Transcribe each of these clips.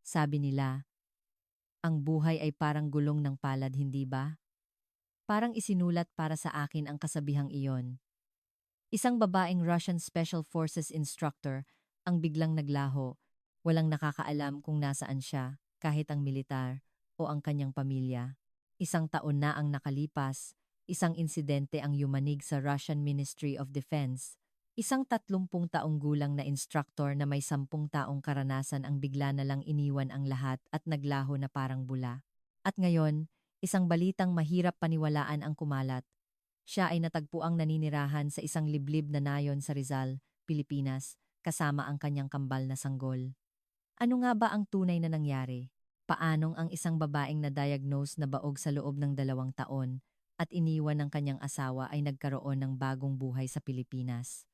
Sabi nila, ang buhay ay parang gulong ng palad, hindi ba? Parang isinulat para sa akin ang kasabihang iyon. Isang babaeng Russian Special Forces instructor ang biglang naglaho. Walang nakakaalam kung nasaan siya, kahit ang militar o ang kanyang pamilya. Isang taon na ang nakalipas, isang insidente ang yumanig sa Russian Ministry of Defense. Isang 30 taong gulang na instructor na may 10 taong karanasan ang bigla na lang iniwan ang lahat at naglaho na parang bula. At ngayon, isang balitang mahirap paniwalaan ang kumalat. Siya ay natagpuang naninirahan sa isang liblib na nayon sa Rizal, Pilipinas, kasama ang kanyang kambal na sanggol. Ano nga ba ang tunay na nangyari? Paanong ang isang babaeng na-diagnose na baog sa loob ng 2 taon at iniwan ng kanyang asawa ay nagkaroon ng bagong buhay sa Pilipinas?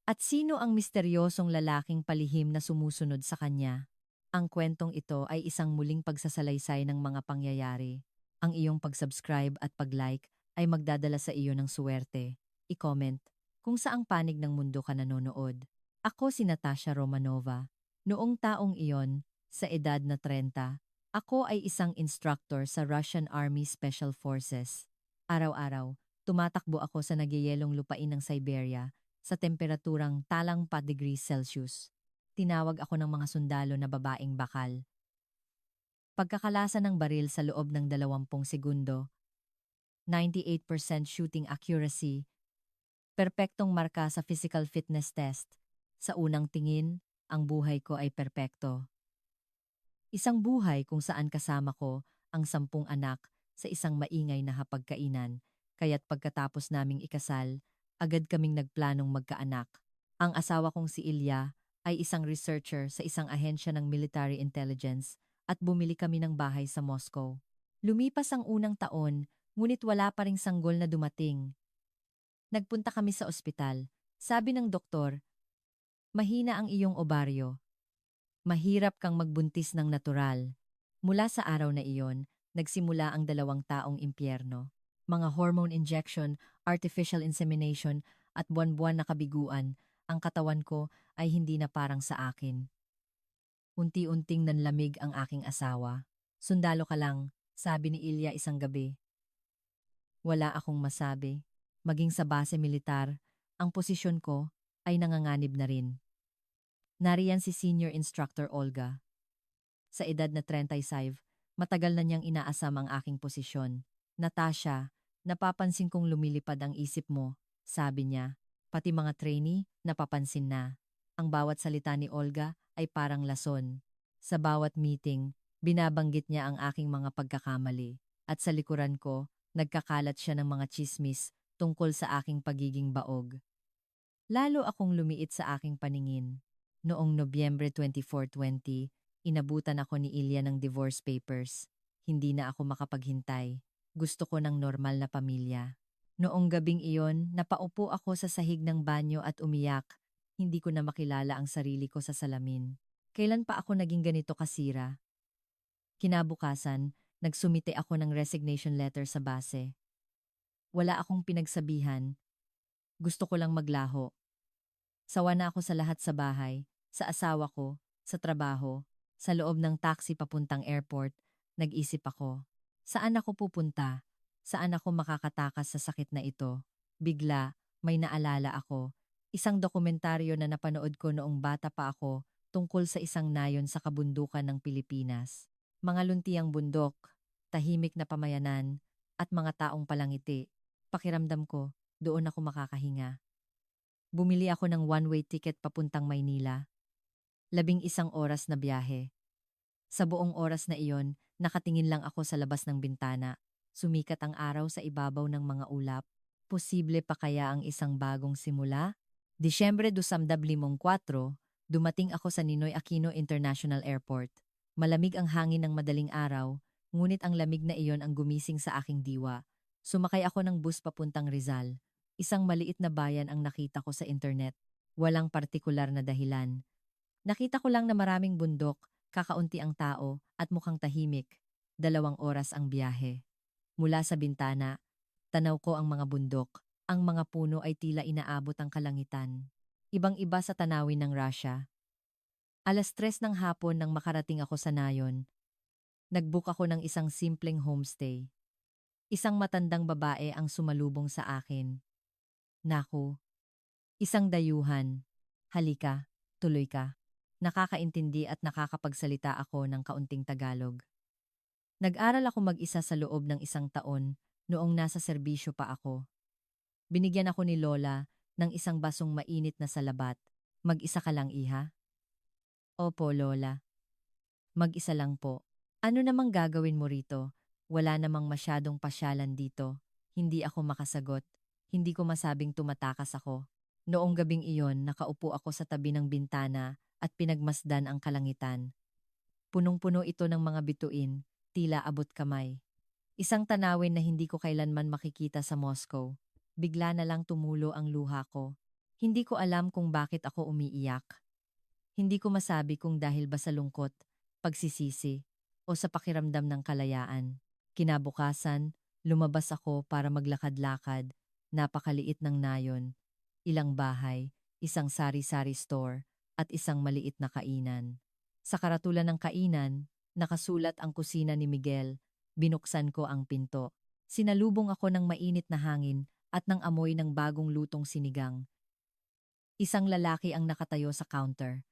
At sino ang misteryosong lalaking palihim na sumusunod sa kanya? Ang kwentong ito ay isang muling pagsasalaysay ng mga pangyayari. Ang iyong pag-subscribe at pag-like ay magdadala sa iyo ng suwerte. I-comment kung saang panig ng mundo ka nanonood. Ako si Natasha Romanova. Noong taong iyon, sa edad na 30, ako ay isang instructor sa Russian Army Special Forces. Araw-araw, tumatakbo ako sa nagyayelong lupain ng Siberia sa temperaturang talang 4 degrees Celsius. Tinawag ako ng mga sundalo na babaeng bakal. Pagkakalasa ng baril sa loob ng 20 segundo, 98% shooting accuracy, perpektong marka sa physical fitness test. Sa unang tingin, ang buhay ko ay perpekto. Isang buhay kung saan kasama ko ang 10 anak sa isang maingay na hapagkainan, kaya't pagkatapos naming ikasal, agad kaming nagplanong magkaanak. Ang asawa kong si Ilya ay isang researcher sa isang ahensya ng military intelligence at bumili kami ng bahay sa Moscow. Lumipas ang unang taon, ngunit wala pa ring sanggol na dumating. Nagpunta kami sa ospital. Sabi ng doktor, mahina ang iyong obaryo. Mahirap kang magbuntis ng natural. Mula sa araw na iyon, nagsimula ang 2 taong impyerno. Mga hormone injection, artificial insemination at buwan-buwan na kabiguan, ang katawan ko ay hindi na parang sa akin. Unti-unting nanlamig ang aking asawa. Sundalo ka lang, sabi ni Ilya isang gabi. Wala akong masabi. Maging sa base militar, ang posisyon ko ay nanganganib na rin. Nariyan si Senior Instructor Olga. Sa edad na 35, matagal na niyang inaasam ang aking posisyon. Natasha, napapansin kong lumilipad ang isip mo, sabi niya. Pati mga trainee, napapansin na. Ang bawat salita ni Olga ay parang lason. Sa bawat meeting, binabanggit niya ang aking mga pagkakamali. At sa likuran ko, nagkakalat siya ng mga tsismis tungkol sa aking pagiging baog. Lalo akong lumiit sa aking paningin. Noong Nobyembre 24, 20, inabutan ako ni Ilya ng divorce papers. Hindi na ako makapaghintay. Gusto ko ng normal na pamilya. Noong gabing iyon, napaupo ako sa sahig ng banyo at umiyak. Hindi ko na makilala ang sarili ko sa salamin. Kailan pa ako naging ganito kasira? Kinabukasan, nagsumite ako ng resignation letter sa base. Wala akong pinagsabihan. Gusto ko lang maglaho. Sawa na ako sa lahat sa bahay, sa asawa ko, sa trabaho, sa loob ng taxi papuntang airport, nag-isip ako. Saan ako pupunta? Saan ako makakatakas sa sakit na ito? Bigla, may naalala ako. Isang dokumentaryo na napanood ko noong bata pa ako tungkol sa isang nayon sa kabundukan ng Pilipinas. Mga luntiang bundok, tahimik na pamayanan, at mga taong palangiti. Pakiramdam ko, doon ako makakahinga. Bumili ako ng one-way ticket papuntang Maynila. 11 oras na biyahe. Sa buong oras na iyon, nakatingin lang ako sa labas ng bintana. Sumikat ang araw sa ibabaw ng mga ulap. Posible pa kaya ang isang bagong simula? Disyembre 2024, dumating ako sa Ninoy Aquino International Airport. Malamig ang hangin ng madaling araw, ngunit ang lamig na iyon ang gumising sa aking diwa. Sumakay ako ng bus papuntang Rizal. Isang maliit na bayan ang nakita ko sa internet. Walang partikular na dahilan. Nakita ko lang na maraming bundok, kakaunti ang tao, at mukhang tahimik. 2 oras ang biyahe. Mula sa bintana, tanaw ko ang mga bundok. Ang mga puno ay tila inaabot ang kalangitan. Ibang-iba sa tanawin ng Russia. 3:00 ng hapon nang makarating ako sa nayon. Nag-book ako ng isang simpleng homestay. Isang matandang babae ang sumalubong sa akin. Naku, isang dayuhan. Halika, tuloy ka. Nakakaintindi at nakakapagsalita ako ng kaunting Tagalog. Nag-aral ako mag-isa sa loob ng 1 taon noong nasa serbisyo pa ako. Binigyan ako ni Lola ng isang basong mainit na salabat. Mag-isa ka lang, iha? Opo, Lola. Mag-isa lang po. Ano namang gagawin mo rito? Wala namang masyadong pasyalan dito. Hindi ako makasagot. Hindi ko masabing tumatakas ako. Noong gabing iyon, nakaupo ako sa tabi ng bintana at pinagmasdan ang kalangitan. Punong-puno ito ng mga bituin, tila abot kamay. Isang tanawin na hindi ko kailanman makikita sa Moscow. Bigla na lang tumulo ang luha ko. Hindi ko alam kung bakit ako umiiyak. Hindi ko masabi kung dahil ba sa lungkot, pagsisisi, o sa pakiramdam ng kalayaan. Kinabukasan, lumabas ako para maglakad-lakad. Napakaliit ng nayon. Ilang bahay, isang sari-sari store, at isang maliit na kainan. Sa karatulan ng kainan, nakasulat ang kusina ni Miguel. Binuksan ko ang pinto. Sinalubong ako ng mainit na hangin at ng amoy ng bagong lutong sinigang. Isang lalaki ang nakatayo sa counter.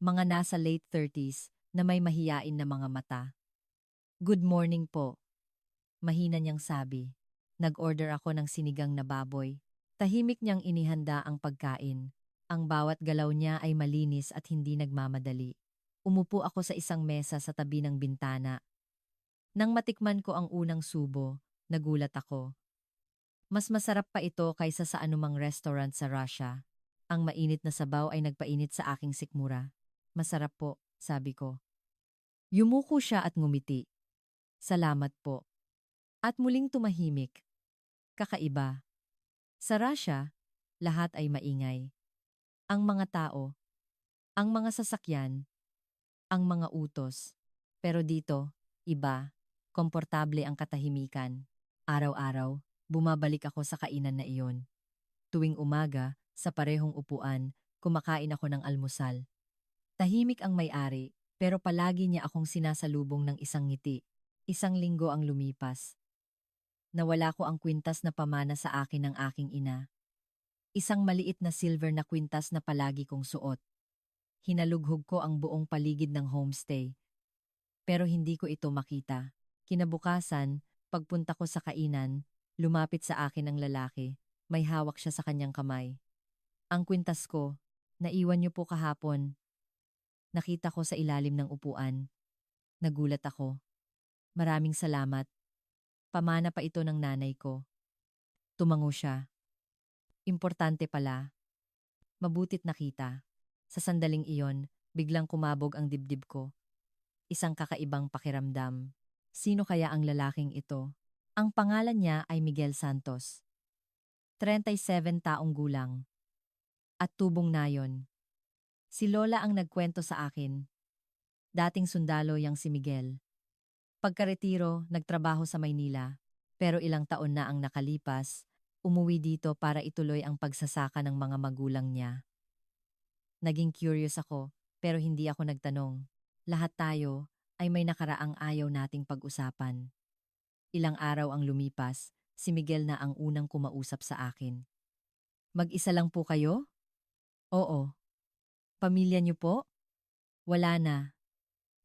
Mga nasa late 30s na may mahiyain na mga mata. Good morning po, mahina niyang sabi. Nag-order ako ng sinigang na baboy. Tahimik niyang inihanda ang pagkain. Ang bawat galaw niya ay malinis at hindi nagmamadali. Umupo ako sa isang mesa sa tabi ng bintana. Nang matikman ko ang unang subo, nagulat ako. Mas masarap pa ito kaysa sa anumang restaurant sa Russia. Ang mainit na sabaw ay nagpainit sa aking sikmura. Masarap po, sabi ko. Yumuko siya at ngumiti. Salamat po. At muling tumahimik. Kakaiba. Sa Russia, lahat ay maingay. Ang mga tao, ang mga sasakyan, ang mga utos. Pero dito, iba, komportable ang katahimikan. Araw-araw, bumabalik ako sa kainan na iyon. Tuwing umaga, sa parehong upuan, kumakain ako ng almusal. Tahimik ang may-ari, pero palagi niya akong sinasalubong ng isang ngiti. 1 linggo ang lumipas. Nawala ko ang kwintas na pamana sa akin ng aking ina. Isang maliit na silver na kwintas na palagi kong suot. Hinalughog ko ang buong paligid ng homestay. Pero hindi ko ito makita. Kinabukasan, pagpunta ko sa kainan, lumapit sa akin ang lalaki. May hawak siya sa kanyang kamay. Ang kwintas ko, naiwan niyo po kahapon. Nakita ko sa ilalim ng upuan. Nagulat ako. Maraming salamat. Pamana pa ito ng nanay ko. Tumango siya. Importante pala. Mabutit nakita. Sa sandaling iyon, biglang kumabog ang dibdib ko. Isang kakaibang pakiramdam. Sino kaya ang lalaking ito? Ang pangalan niya ay Miguel Santos. 37 taong gulang. At tubong nayon. Si Lola ang nagkwento sa akin. Dating sundalo yang si Miguel. Pagkaretiro, nagtrabaho sa Maynila. Pero ilang taon na ang nakalipas, umuwi dito para ituloy ang pagsasaka ng mga magulang niya. Naging curious ako, pero hindi ako nagtanong. Lahat tayo ay may nakaraang ayaw nating pag-usapan. Ilang araw ang lumipas, si Miguel na ang unang kumausap sa akin. Mag-isa lang po kayo? Oo. Pamilya niyo po? Wala na.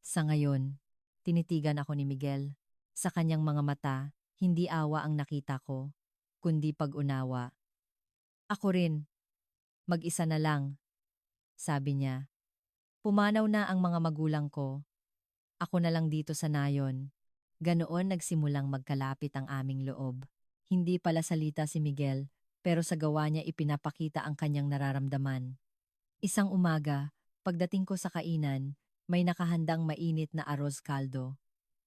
Sa ngayon, tinitigan ako ni Miguel. Sa kanyang mga mata, hindi awa ang nakita ko, kundi pag-unawa. Ako rin. Mag-isa na lang, sabi niya. Pumanaw na ang mga magulang ko. Ako na lang dito sa nayon. Ganoon nagsimulang magkalapit ang aming loob. Hindi pala salita si Miguel, pero sa gawa niya ipinapakita ang kanyang nararamdaman. Isang umaga, pagdating ko sa kainan, may nakahandang mainit na arroz caldo.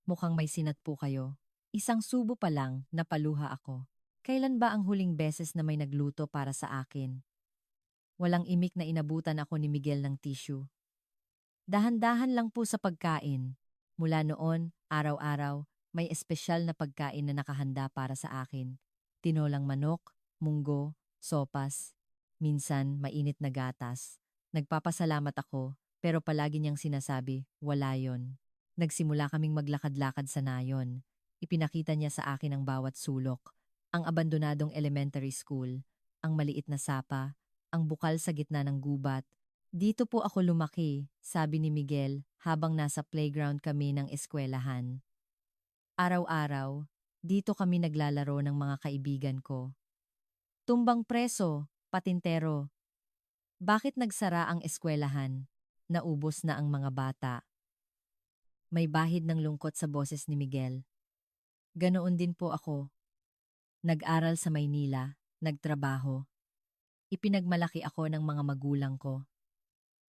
Mukhang may sinat po kayo. Isang subo pa lang, napaluha ako. Kailan ba ang huling beses na may nagluto para sa akin? Walang imik na inabutan ako ni Miguel ng tissue. Dahan-dahan lang po sa pagkain. Mula noon, araw-araw, may espesyal na pagkain na nakahanda para sa akin. Tinolang manok, munggo, sopas, minsan mainit na gatas. Nagpapasalamat ako, Pero palagi niyang sinasabi, wala yon. Nagsimula kaming maglakad-lakad sa nayon. Ipinakita niya sa akin ang bawat sulok. Ang abandonadong elementary school, ang maliit na sapa, ang bukal sa gitna ng gubat. Dito po ako lumaki, sabi ni Miguel habang nasa playground kami ng eskwelahan. Araw-araw, dito kami naglalaro ng mga kaibigan ko. Tumbang preso, patintero. Bakit nagsara ang eskwelahan? Naubos na ang mga bata. May bahid ng lungkot sa boses ni Miguel. Ganoon din po ako. Nag-aral sa Maynila, nagtrabaho. Ipinagmalaki ako ng mga magulang ko.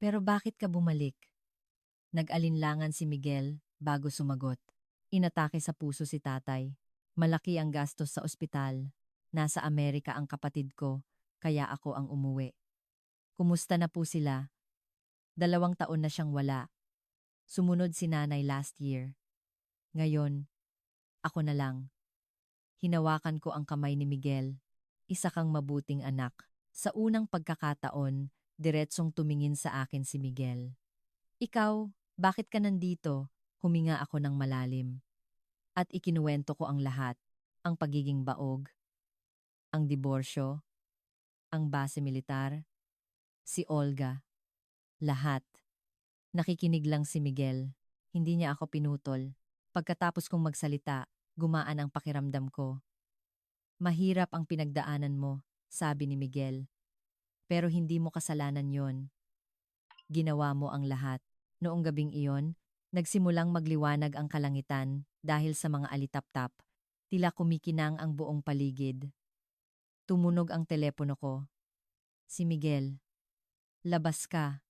Pero bakit ka bumalik? Nag-alinlangan si Miguel bago sumagot. Inatake sa puso si tatay. Malaki ang gastos sa ospital. Nasa Amerika ang kapatid ko, kaya ako ang umuwi. Kumusta na po sila? 2 taon na siyang wala. Sumunod si nanay last year. Ngayon, ako na lang. Hinawakan ko ang kamay ni Miguel. Isa kang mabuting anak. Sa unang pagkakataon, diretsong tumingin sa akin si Miguel. Ikaw, bakit ka nandito? Huminga ako ng malalim. At ikinuwento ko ang lahat. Ang pagiging baog, ang diborsyo, ang base militar, si Olga. Lahat. Nakikinig lang si Miguel. Hindi niya ako pinutol. Pagkatapos kong magsalita, gumaan ang pakiramdam ko. Mahirap ang pinagdaanan mo, sabi ni Miguel. Pero hindi mo kasalanan yon. Ginawa mo ang lahat. Noong gabing iyon, nagsimulang magliwanag ang kalangitan dahil sa mga alitaptap. Tila kumikinang ang buong paligid. Tumunog ang telepono ko. Si Miguel. Labas ka.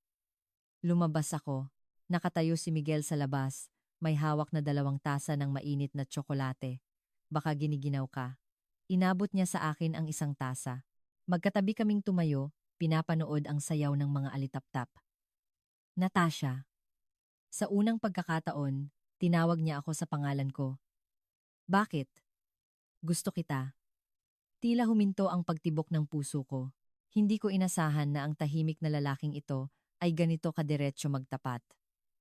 Lumabas ako. Nakatayo si Miguel sa labas. May hawak na 2 tasa ng mainit na tsokolate. Baka giniginaw ka. Inabot niya sa akin ang isang tasa. Magkatabi kaming tumayo, pinapanood ang sayaw ng mga alitaptap. Natasha. Sa unang pagkakataon, tinawag niya ako sa pangalan ko. Bakit? Gusto kita. Tila huminto ang pagtibok ng puso ko. Hindi ko inasahan na ang tahimik na lalaking ito ay ganito kadiretso magtapat.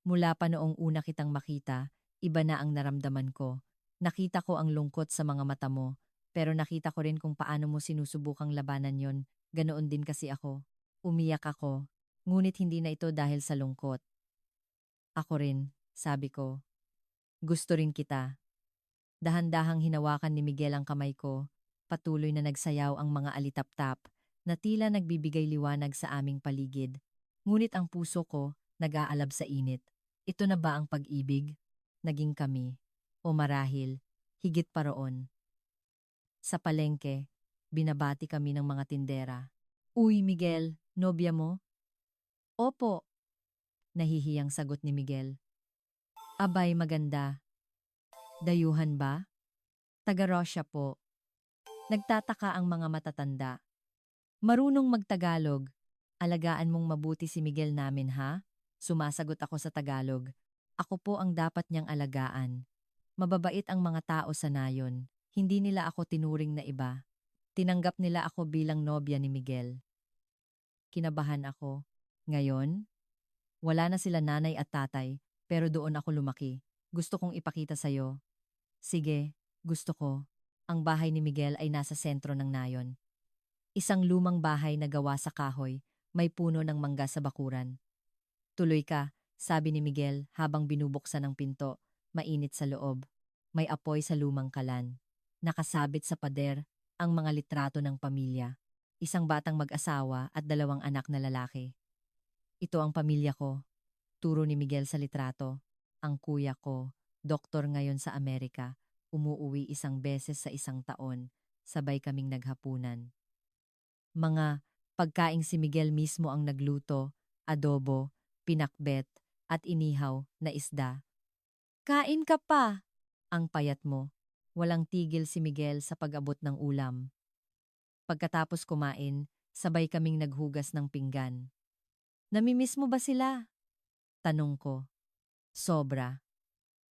Mula pa noong una kitang makita, iba na ang naramdaman ko. Nakita ko ang lungkot sa mga mata mo, pero nakita ko rin kung paano mo sinusubukang labanan yon. Ganoon din kasi ako. Umiyak ako, ngunit hindi na ito dahil sa lungkot. Ako rin, sabi ko. Gusto rin kita. Dahan-dahang hinawakan ni Miguel ang kamay ko. Patuloy na nagsayaw ang mga alitaptap na tila nagbibigay liwanag sa aming paligid. Ngunit ang puso ko nag-aalab sa init. Ito na ba ang pag-ibig? Naging kami. O marahil, higit pa roon. Sa palengke, binabati kami ng mga tindera. Uy, Miguel, nobya mo? Opo, nahihiyang sagot ni Miguel. Abay, maganda. Dayuhan ba? Taga-Russia po. Nagtataka ang mga matatanda. Marunong magtagalog. Alagaan mong mabuti si Miguel namin ha? Sumasagot ako sa Tagalog. Ako po ang dapat niyang alagaan. Mababait ang mga tao sa nayon. Hindi nila ako tinuring na iba. Tinanggap nila ako bilang nobya ni Miguel. Kinabahan ako. Ngayon, wala na sila nanay at tatay, pero doon ako lumaki. Gusto kong ipakita sa'yo. Sige, gusto ko. Ang bahay ni Miguel ay nasa sentro ng nayon. Isang lumang bahay na gawa sa kahoy, may puno ng mangga sa bakuran. Tuloy ka, sabi ni Miguel habang binubuksan ang pinto, mainit sa loob. May apoy sa lumang kalan. Nakasabit sa pader ang mga litrato ng pamilya. Isang batang mag-asawa at 2 anak na lalaki. Ito ang pamilya ko. Turo ni Miguel sa litrato. Ang kuya ko, doktor ngayon sa Amerika, umuuwi 1 beses sa 1 taon. Sabay kaming naghapunan. Mga pagkaing si Miguel mismo ang nagluto, adobo, pinakbet, at inihaw na isda. Kain ka pa! Ang payat mo. Walang tigil si Miguel sa pag-abot ng ulam. Pagkatapos kumain, sabay kaming naghugas ng pinggan. Namimiss mo ba sila? Tanong ko. Sobra.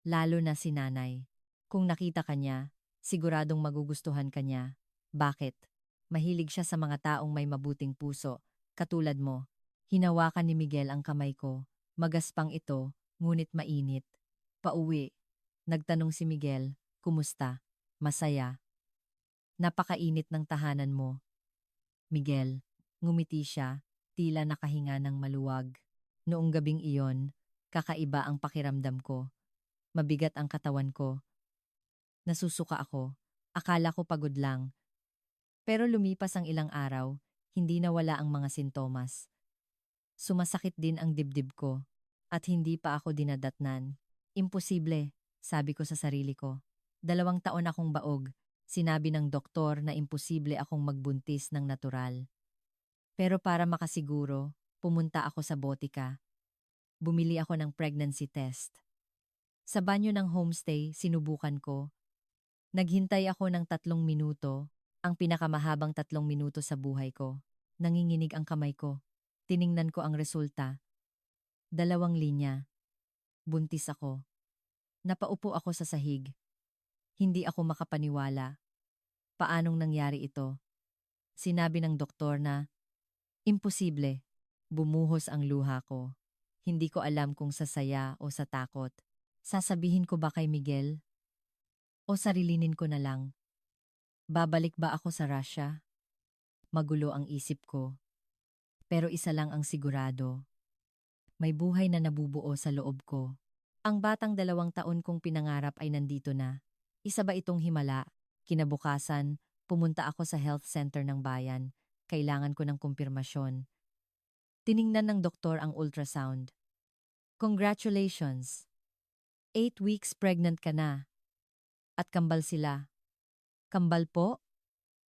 Lalo na si nanay. Kung nakita ka niya, siguradong magugustuhan ka niya. Bakit? Mahilig siya sa mga taong may mabuting puso, katulad mo. Hinawakan ni Miguel ang kamay ko. Magaspang ito, ngunit mainit. Pauwi. Nagtanong si Miguel, kumusta? Masaya. Napakainit ng tahanan mo. Miguel, ngumiti siya, tila nakahinga ng maluwag. Noong gabing iyon, kakaiba ang pakiramdam ko. Mabigat ang katawan ko. Nasusuka ako. Akala ko pagod lang. Pero lumipas ang ilang araw, hindi nawala ang mga sintomas. Sumasakit din ang dibdib ko. At hindi pa ako dinadatnan. Imposible, sabi ko sa sarili ko. 2 taon akong baog. Sinabi ng doktor na imposible akong magbuntis ng natural. Pero para makasiguro, pumunta ako sa botika. Bumili ako ng pregnancy test. Sa banyo ng homestay, sinubukan ko. Naghintay ako ng 3 minuto, ang pinakamahabang 3 minuto sa buhay ko. Nanginginig ang kamay ko. Tiningnan ko ang resulta. 2 linya. Buntis ako. Napaupo ako sa sahig. Hindi ako makapaniwala. Paanong nangyari ito? Sinabi ng doktor na, imposible. Bumuhos ang luha ko. Hindi ko alam kung sa saya o sa takot. Sasabihin ko ba kay Miguel? O sarilinin ko na lang? Babalik ba ako sa Russia? Magulo ang isip ko. Pero isa lang ang sigurado. May buhay na nabubuo sa loob ko. Ang batang 2 taon kong pinangarap ay nandito na. Isa ba itong himala? Kinabukasan, pumunta ako sa health center ng bayan. Kailangan ko ng kumpirmasyon. Tiningnan ng doktor ang ultrasound. Congratulations! 8 weeks pregnant ka na. At kambal sila. Kambal po?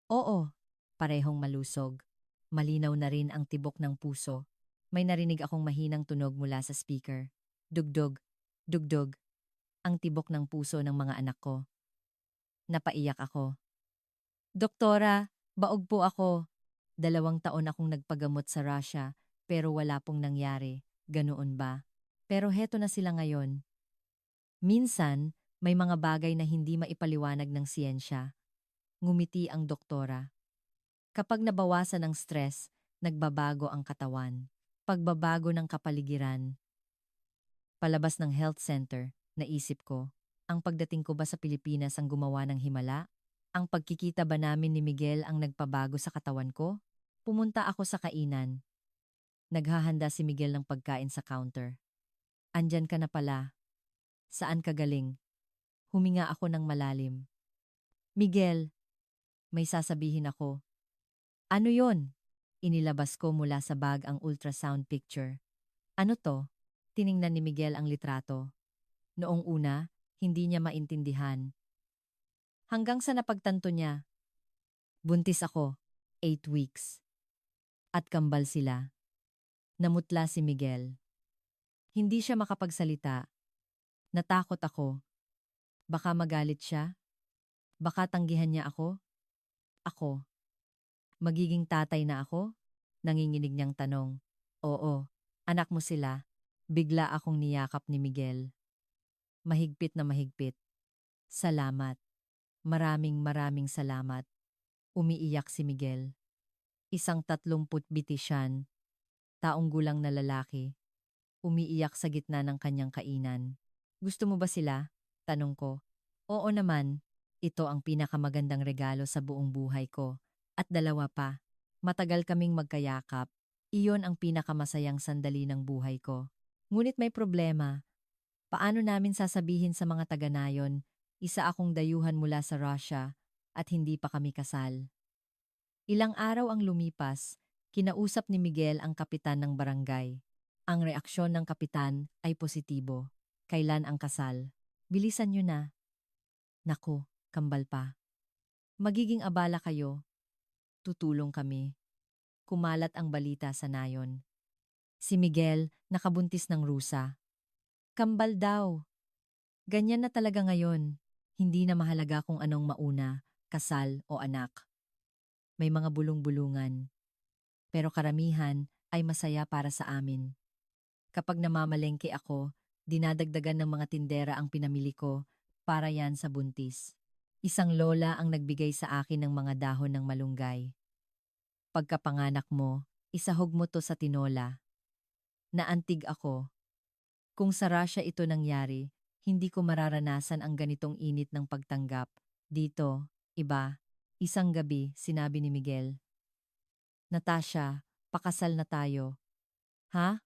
Oo. Parehong malusog. Malinaw na rin ang tibok ng puso. May narinig akong mahinang tunog mula sa speaker. Dugdog, dugdog. Ang tibok ng puso ng mga anak ko. Napaiyak ako. Doktora, baog po ako. 2 taon akong nagpagamot sa Russia, pero wala pong nangyari. Ganoon ba? Pero heto na sila ngayon. Minsan, may mga bagay na hindi maipaliwanag ng siyensya. Ngumiti ang doktora. Kapag nabawasan ang stress, nagbabago ang katawan. Pagbabago ng kapaligiran. Palabas ng health center, naisip ko, ang pagdating ko ba sa Pilipinas ang gumawa ng himala? Ang pagkikita ba namin ni Miguel ang nagpabago sa katawan ko? Pumunta ako sa kainan. Naghahanda si Miguel ng pagkain sa counter. Andyan ka na pala. Saan ka galing? Huminga ako ng malalim. Miguel, may sasabihin ako. Ano yon? Inilabas ko mula sa bag ang ultrasound picture. Ano to? Tiningnan ni Miguel ang litrato. Noong una, hindi niya maintindihan. Hanggang sa napagtanto niya. Buntis ako, 8 weeks. At kambal sila. Namutla si Miguel. Hindi siya makapagsalita. Natakot ako. Baka magalit siya? Baka tanggihan niya ako? Ako. Magiging tatay na ako? Nanginginig niyang tanong. Oo, anak mo sila. Bigla akong niyakap ni Miguel. Mahigpit na mahigpit. Salamat. Maraming salamat. Umiiyak si Miguel. Isang 30 taong gulang na lalaki. Umiiyak sa gitna ng kanyang kainan. Gusto mo ba sila? Tanong ko. Oo naman. Ito ang pinakamagandang regalo sa buong buhay ko. At 2 pa. Matagal kaming magkayakap. Iyon ang pinakamasayang sandali ng buhay ko. Ngunit may problema. Paano namin sasabihin sa mga taga-nayon, isa akong dayuhan mula sa Russia at hindi pa kami kasal. Ilang araw ang lumipas, kinausap ni Miguel ang kapitan ng barangay. Ang reaksyon ng kapitan ay positibo. Kailan ang kasal? Bilisan nyo na. Naku, kambal pa. Magiging abala kayo. Tutulong kami. Kumalat ang balita sa nayon. Si Miguel nakabuntis ng rusa. Kambal daw. Ganyan na talaga ngayon. Hindi na mahalaga kung anong mauna, kasal o anak. May mga bulong-bulungan. Pero karamihan ay masaya para sa amin. Kapag namamalengke ako, dinadagdagan ng mga tindera ang pinamili ko para yan sa buntis. Isang lola ang nagbigay sa akin ng mga dahon ng malunggay. Pagkapanganak mo, isahog mo to sa tinola. Naantig ako. Kung sa Russia ito nangyari, hindi ko mararanasan ang ganitong init ng pagtanggap. Dito, iba. Isang gabi, sinabi ni Miguel. Natasha, pakasal na tayo. Ha?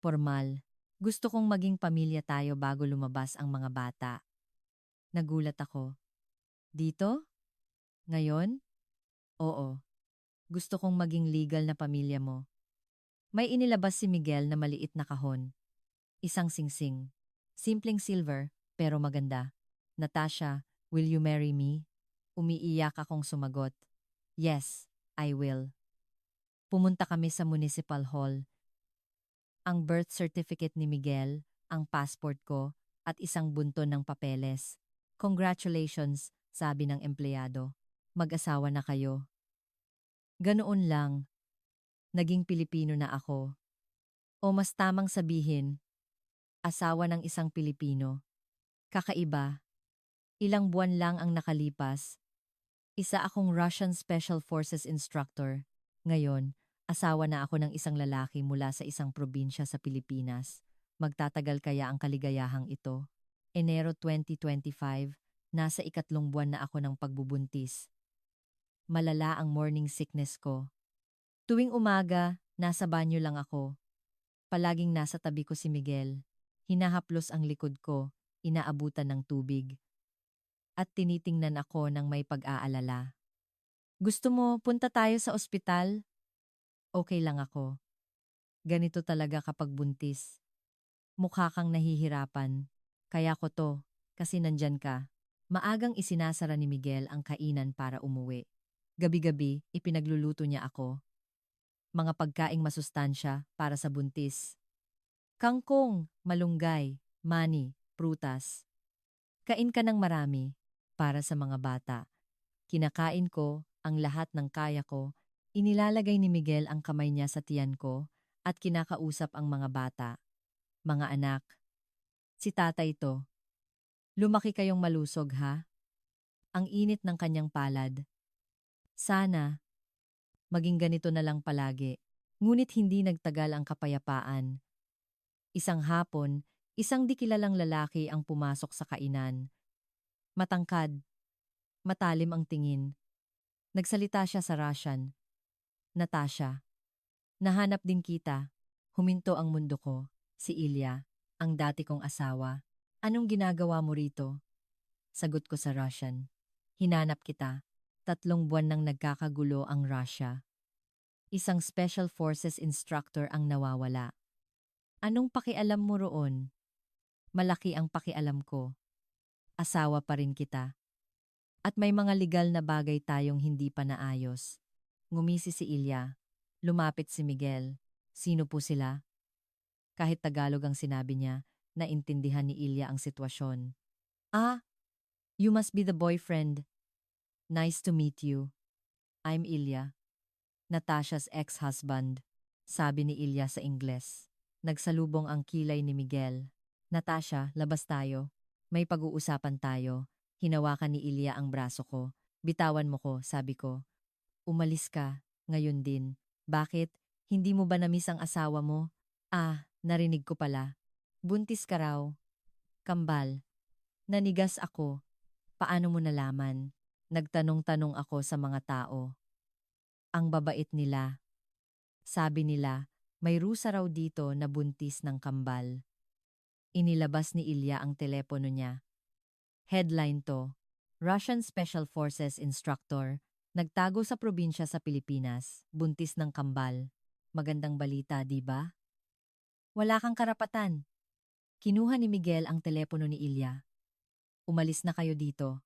Formal. Gusto kong maging pamilya tayo bago lumabas ang mga bata. Nagulat ako. Dito? Ngayon? Oo. Gusto kong maging legal na pamilya mo. May inilabas si Miguel na maliit na kahon. Isang singsing. Simpleng silver, pero maganda. Natasha, will you marry me? Umiiyak akong sumagot. Yes, I will. Pumunta kami sa municipal hall. Ang birth certificate ni Miguel, ang passport ko, at isang bunton ng papeles. Congratulations, sabi ng empleyado. Mag-asawa na kayo. Ganoon lang. Naging Pilipino na ako. O mas tamang sabihin, asawa ng isang Pilipino. Kakaiba. Ilang buwan lang ang nakalipas. Isa akong Russian Special Forces instructor. Ngayon, asawa na ako ng isang lalaki mula sa isang probinsya sa Pilipinas. Magtatagal kaya ang kaligayahang ito? Enero 2025, nasa ikatlong buwan na ako ng pagbubuntis. Malala ang morning sickness ko. Tuwing umaga, nasa banyo lang ako. Palaging nasa tabi ko si Miguel. Hinahaplos ang likod ko, inaabutan ng tubig. At tinitingnan ako ng may pag-aalala. Gusto mo, punta tayo sa ospital? Okay lang ako. Ganito talaga kapag buntis. Mukha kang nahihirapan. Kaya ko to, kasi nandyan ka. Maagang isinasara ni Miguel ang kainan para umuwi. Gabi-gabi, ipinagluluto niya ako. Mga pagkaing masustansya para sa buntis. Kangkong, malunggay, mani, prutas. Kain ka ng marami para sa mga bata. Kinakain ko ang lahat ng kaya ko. Inilalagay ni Miguel ang kamay niya sa tiyan ko at kinakausap ang mga bata. Mga anak, si tatay to. Lumaki kayong malusog ha? Ang init ng kanyang palad. Sana, maging ganito na lang palagi. Ngunit hindi nagtagal ang kapayapaan. Isang hapon, isang di kilalang lalaki ang pumasok sa kainan. Matangkad, matalim ang tingin. Nagsalita siya sa Russian. Natasha. Nahanap din kita. Huminto ang mundo ko. Si Ilya, ang dati kong asawa. Anong ginagawa mo rito? Sagot ko sa Russian. Hinanap kita. 3 buwan nang nagkakagulo ang Russia. Isang Special Forces instructor ang nawawala. Anong pakialam mo roon? Malaki ang pakialam ko. Asawa pa rin kita. At may mga legal na bagay tayong hindi pa naayos. Ngumisi si Ilya. Lumapit si Miguel. Sino po sila? Kahit Tagalog ang sinabi niya, naintindihan ni Ilya ang sitwasyon. Ah, you must be the boyfriend. Nice to meet you. I'm Ilya. Natasha's ex-husband. Sabi ni Ilya sa Ingles. Nagsalubong ang kilay ni Miguel. Natasha, labas tayo. May pag-uusapan tayo. Hinawakan ni Ilya ang braso ko. Bitawan mo ko, sabi ko. Umalis ka, ngayon din. Bakit? Hindi mo ba namiss ang asawa mo? Ah, narinig ko pala. Buntis ka raw. Kambal. Nanigas ako. Paano mo nalaman? Nagtanong-tanong ako sa mga tao. Ang babait nila. Sabi nila, may rusa raw dito na buntis ng kambal. Inilabas ni Ilya ang telepono niya. Headline to, Russian Special Forces Instructor, nagtago sa probinsya sa Pilipinas, buntis ng kambal. Magandang balita, di ba? Wala kang karapatan. Kinuha ni Miguel ang telepono ni Ilya. Umalis na kayo dito.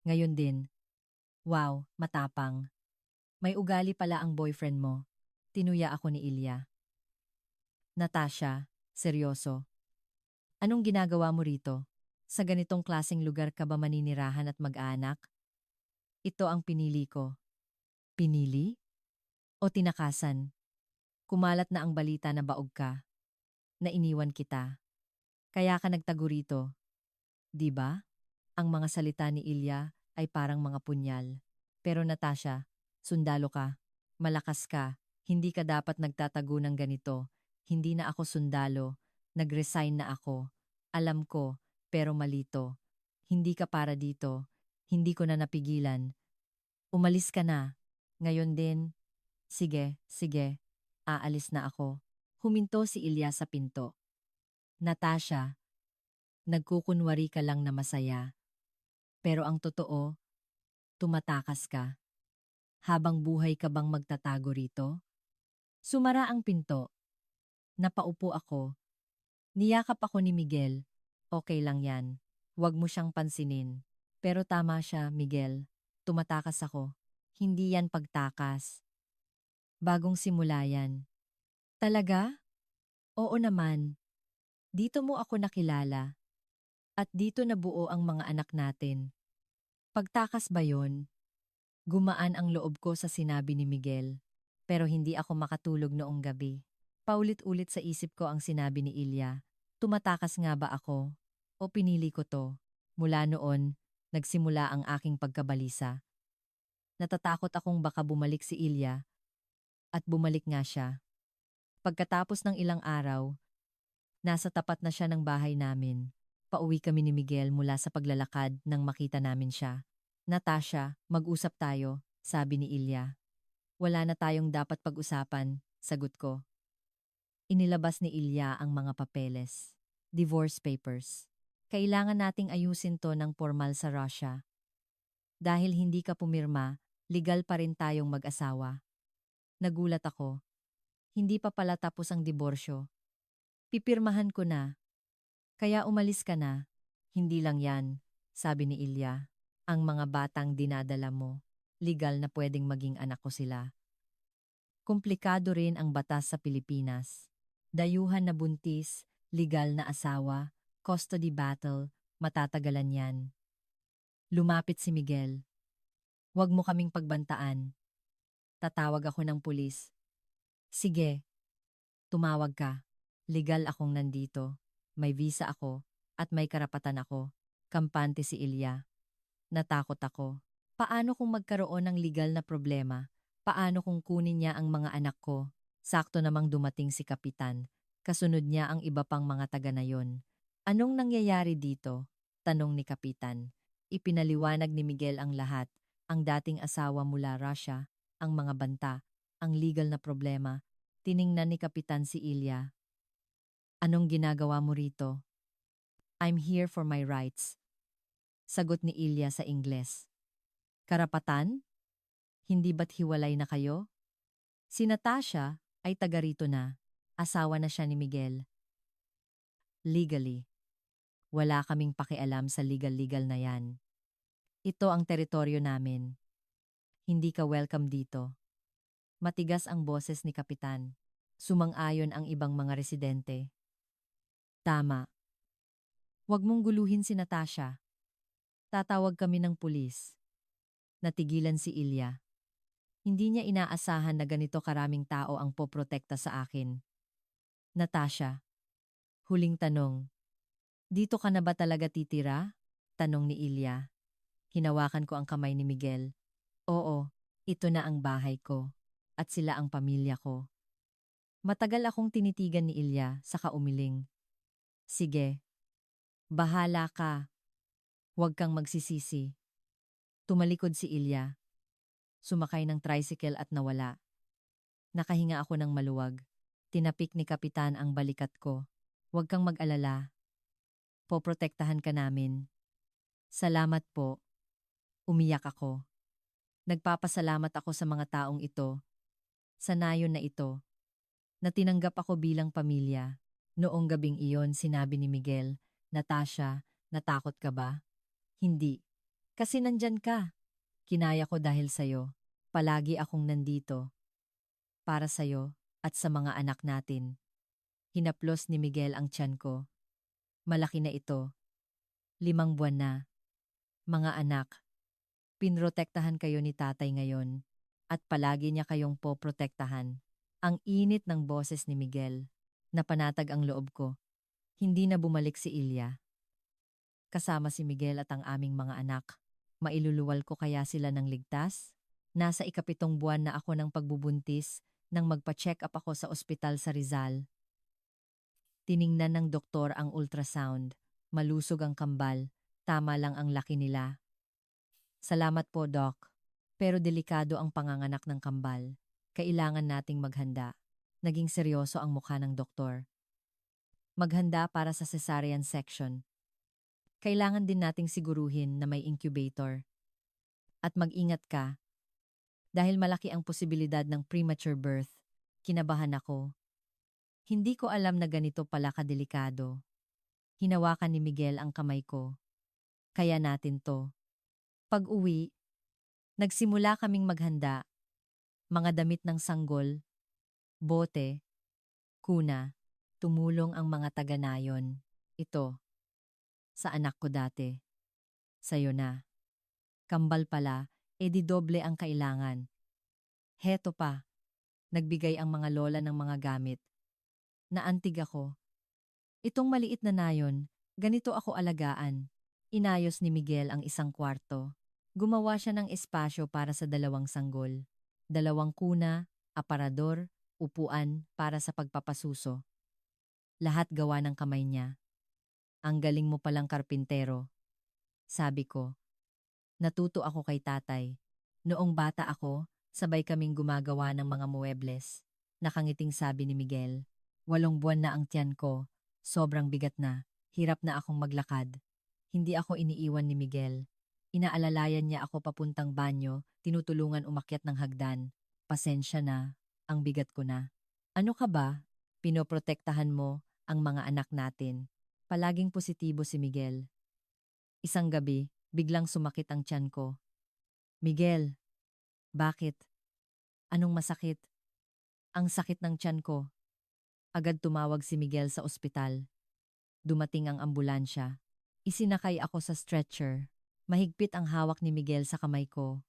Ngayon din. Wow, matapang. May ugali pala ang boyfriend mo. Tinuya ako ni Ilya. Natasha, seryoso. Anong ginagawa mo rito? Sa ganitong klaseng lugar ka ba maninirahan at mag-aanak? Ito ang pinili ko. Pinili? O tinakasan? Kumalat na ang balita na baog ka. Na iniwan kita. Kaya ka nagtago rito. Di ba? Ang mga salita ni Ilya ay parang mga punyal. Pero Natasha, sundalo ka. Malakas ka. Hindi ka dapat nagtatago ng ganito. Hindi na ako sundalo. Nag-resign na ako. Alam ko, pero malito. Hindi ka para dito. Hindi ko na napigilan. Umalis ka na. Ngayon din. Sige, sige. Aalis na ako. Huminto si Ilya sa pinto. Natasha, nagkukunwari ka lang na masaya. Pero ang totoo, tumatakas ka. Habang buhay ka bang magtatago rito? Sumara ang pinto. Napaupo ako. Niyakap ako ni Miguel. Okay lang yan. Huwag mo siyang pansinin. Pero tama siya, Miguel. Tumatakas ako. Hindi yan pagtakas. Bagong simula yan. Talaga? Oo naman. Dito mo ako nakilala. At dito nabuo ang mga anak natin. Pagtakas ba yon? Gumaan ang loob ko sa sinabi ni Miguel. Pero hindi ako makatulog noong gabi. Paulit-ulit sa isip ko ang sinabi ni Ilya. Tumatakas nga ba ako? O pinili ko to? Mula noon, nagsimula ang aking pagkabalisa. Natatakot akong baka bumalik si Ilya. At bumalik nga siya. Pagkatapos ng ilang araw, nasa tapat na siya ng bahay namin. Pauwi kami ni Miguel mula sa paglalakad nang makita namin siya. Natasha, mag-usap tayo, sabi ni Ilya. Wala na tayong dapat pag-usapan, sagot ko. Inilabas ni Ilya ang mga papeles. Divorce papers. Kailangan nating ayusin to ng formal sa Russia. Dahil hindi ka pumirma, legal pa rin tayong mag-asawa. Nagulat ako. Hindi pa pala tapos ang diborsyo. Pipirmahan ko na. Kaya umalis ka na. Hindi lang yan, sabi ni Ilya. Ang mga batang dinadala mo, legal na pwedeng maging anak ko sila. Komplikado rin ang batas sa Pilipinas. Dayuhan na buntis, legal na asawa, custody battle, matatagalan yan. Lumapit si Miguel. Huwag mo kaming pagbantaan. Tatawag ako ng pulis. Sige, tumawag ka. Legal akong nandito. May visa ako at may karapatan ako. Kampante si Ilya. Natakot ako. Paano kung magkaroon ng legal na problema? Paano kung kunin niya ang mga anak ko? Sakto namang dumating si Kapitan. Kasunod niya ang iba pang mga taga na yon. Anong nangyayari dito? Tanong ni Kapitan. Ipinaliwanag ni Miguel ang lahat. Ang dating asawa mula Russia, ang mga banta, ang legal na problema. Tiningnan ni Kapitan si Ilya. Anong ginagawa mo rito? I'm here for my rights. Sagot ni Ilya sa Ingles. Karapatan? Hindi ba't hiwalay na kayo? Si Natasha ay taga rito na. Asawa na siya ni Miguel. Legally. Wala kaming pakialam sa legal-legal na yan. Ito ang teritoryo namin. Hindi ka welcome dito. Matigas ang boses ni Kapitan. Sumang-ayon ang ibang mga residente. Tama. Huwag mong guluhin si Natasha. Tatawag kami ng pulis. Natigilan si Ilya. Hindi niya inaasahan na ganito karaming tao ang poprotekta sa akin. Natasha. Huling tanong. Dito ka na ba talaga titira? Tanong ni Ilya. Hinawakan ko ang kamay ni Miguel. Oo, ito na ang bahay ko. At sila ang pamilya ko. Matagal akong tinitigan ni Ilya, saka umiling. Sige. Bahala ka. Huwag kang magsisisi. Tumalikod si Ilya. Sumakay ng tricycle at nawala. Nakahinga ako ng maluwag. Tinapik ni Kapitan ang balikat ko. Huwag kang mag-alala. Poprotektahan ka namin. Salamat po. Umiyak ako. Nagpapasalamat ako sa mga taong ito. Sa nayon na ito. Na tinanggap ako bilang pamilya. Noong gabing iyon sinabi ni Miguel, Natasha, natakot ka ba? Hindi. Kasi nandyan ka. Kinaya ko dahil sa'yo. Palagi akong nandito. Para sa'yo at sa mga anak natin. Hinaplos ni Miguel ang tiyan ko. Malaki na ito. 5 buwan na. Mga anak, pinrotektahan kayo ni tatay ngayon. At palagi niya kayong poprotektahan. Ang init ng boses ni Miguel. Napanatag ang loob ko. Hindi na bumalik si Ilya. Kasama si Miguel at ang aming mga anak. Mailuluwal ko kaya sila ng ligtas? Nasa 7 buwan na ako ng pagbubuntis nang magpa-check up ako sa ospital sa Rizal. Tiningnan ng doktor ang ultrasound. Malusog ang kambal. Tama lang ang laki nila. Salamat po, Doc. Pero delikado ang panganganak ng kambal. Kailangan nating maghanda. Naging seryoso ang mukha ng doktor. Maghanda para sa cesarean section. Kailangan din nating siguruhin na may incubator. At mag-ingat ka. Dahil malaki ang posibilidad ng premature birth, kinabahan ako. Hindi ko alam na ganito pala kadelikado. Hinawakan ni Miguel ang kamay ko. Kaya natin to. Pag-uwi, nagsimula kaming maghanda. Mga damit ng sanggol, bote, kuna, tumulong ang mga taga-nayon. Ito, sa anak ko dati. Sa'yo na. Kambal pala, edi doble ang kailangan. Heto pa, nagbigay ang mga lola ng mga gamit. Naantig ako. Itong maliit na nayon, ganito ako alagaan. Inayos ni Miguel ang isang kwarto. Gumawa siya ng espasyo para sa 2 sanggol. 2 kuna, aparador, upuan para sa pagpapasuso. Lahat gawa ng kamay niya. Ang galing mo palang karpintero. Sabi ko. Natuto ako kay tatay. Noong bata ako, sabay kaming gumagawa ng mga muebles. Nakangiting sabi ni Miguel. 8 buwan na ang tiyan ko. Sobrang bigat na. Hirap na akong maglakad. Hindi ako iniiwan ni Miguel. Inaalalayan niya ako papuntang banyo, tinutulungan umakyat ng hagdan. Pasensya na, ang bigat ko na. Ano ka ba? Pinoprotektahan mo ang mga anak natin. Palaging positibo si Miguel. Isang gabi, biglang sumakit ang tiyan ko. Miguel, bakit? Anong masakit? Ang sakit ng tiyan ko. Agad tumawag si Miguel sa ospital. Dumating ang ambulansya. Isinakay ako sa stretcher. Mahigpit ang hawak ni Miguel sa kamay ko.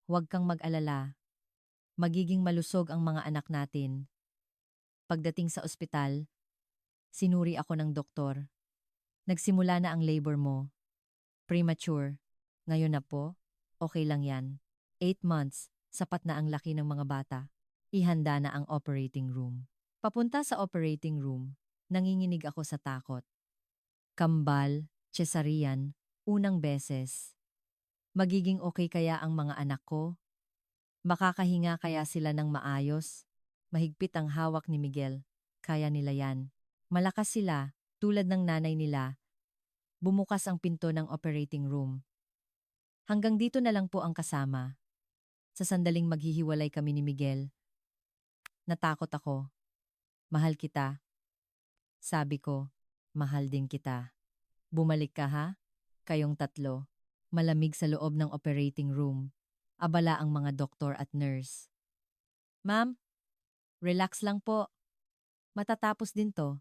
Huwag kang mag-alala. Magiging malusog ang mga anak natin. Pagdating sa ospital, sinuri ako ng doktor. Nagsimula na ang labor mo. Premature. Ngayon na po, okay lang yan. 8 months, sapat na ang laki ng mga bata. Ihanda na ang operating room. Papunta sa operating room, nanginginig ako sa takot. Kambal, cesarean, unang beses. Magiging okay kaya ang mga anak ko? Makakahinga kaya sila ng maayos? Mahigpit ang hawak ni Miguel. Kaya nila yan. Malakas sila, tulad ng nanay nila. Bumukas ang pinto ng operating room. Hanggang dito na lang po ang kasama. Sa sandaling maghihiwalay kami ni Miguel. Natakot ako. Mahal kita. Sabi ko, mahal din kita. Bumalik ka ha? Kayong tatlo. Malamig sa loob ng operating room. Abala ang mga doktor at nurse. Ma'am, relax lang po. Matatapos din to.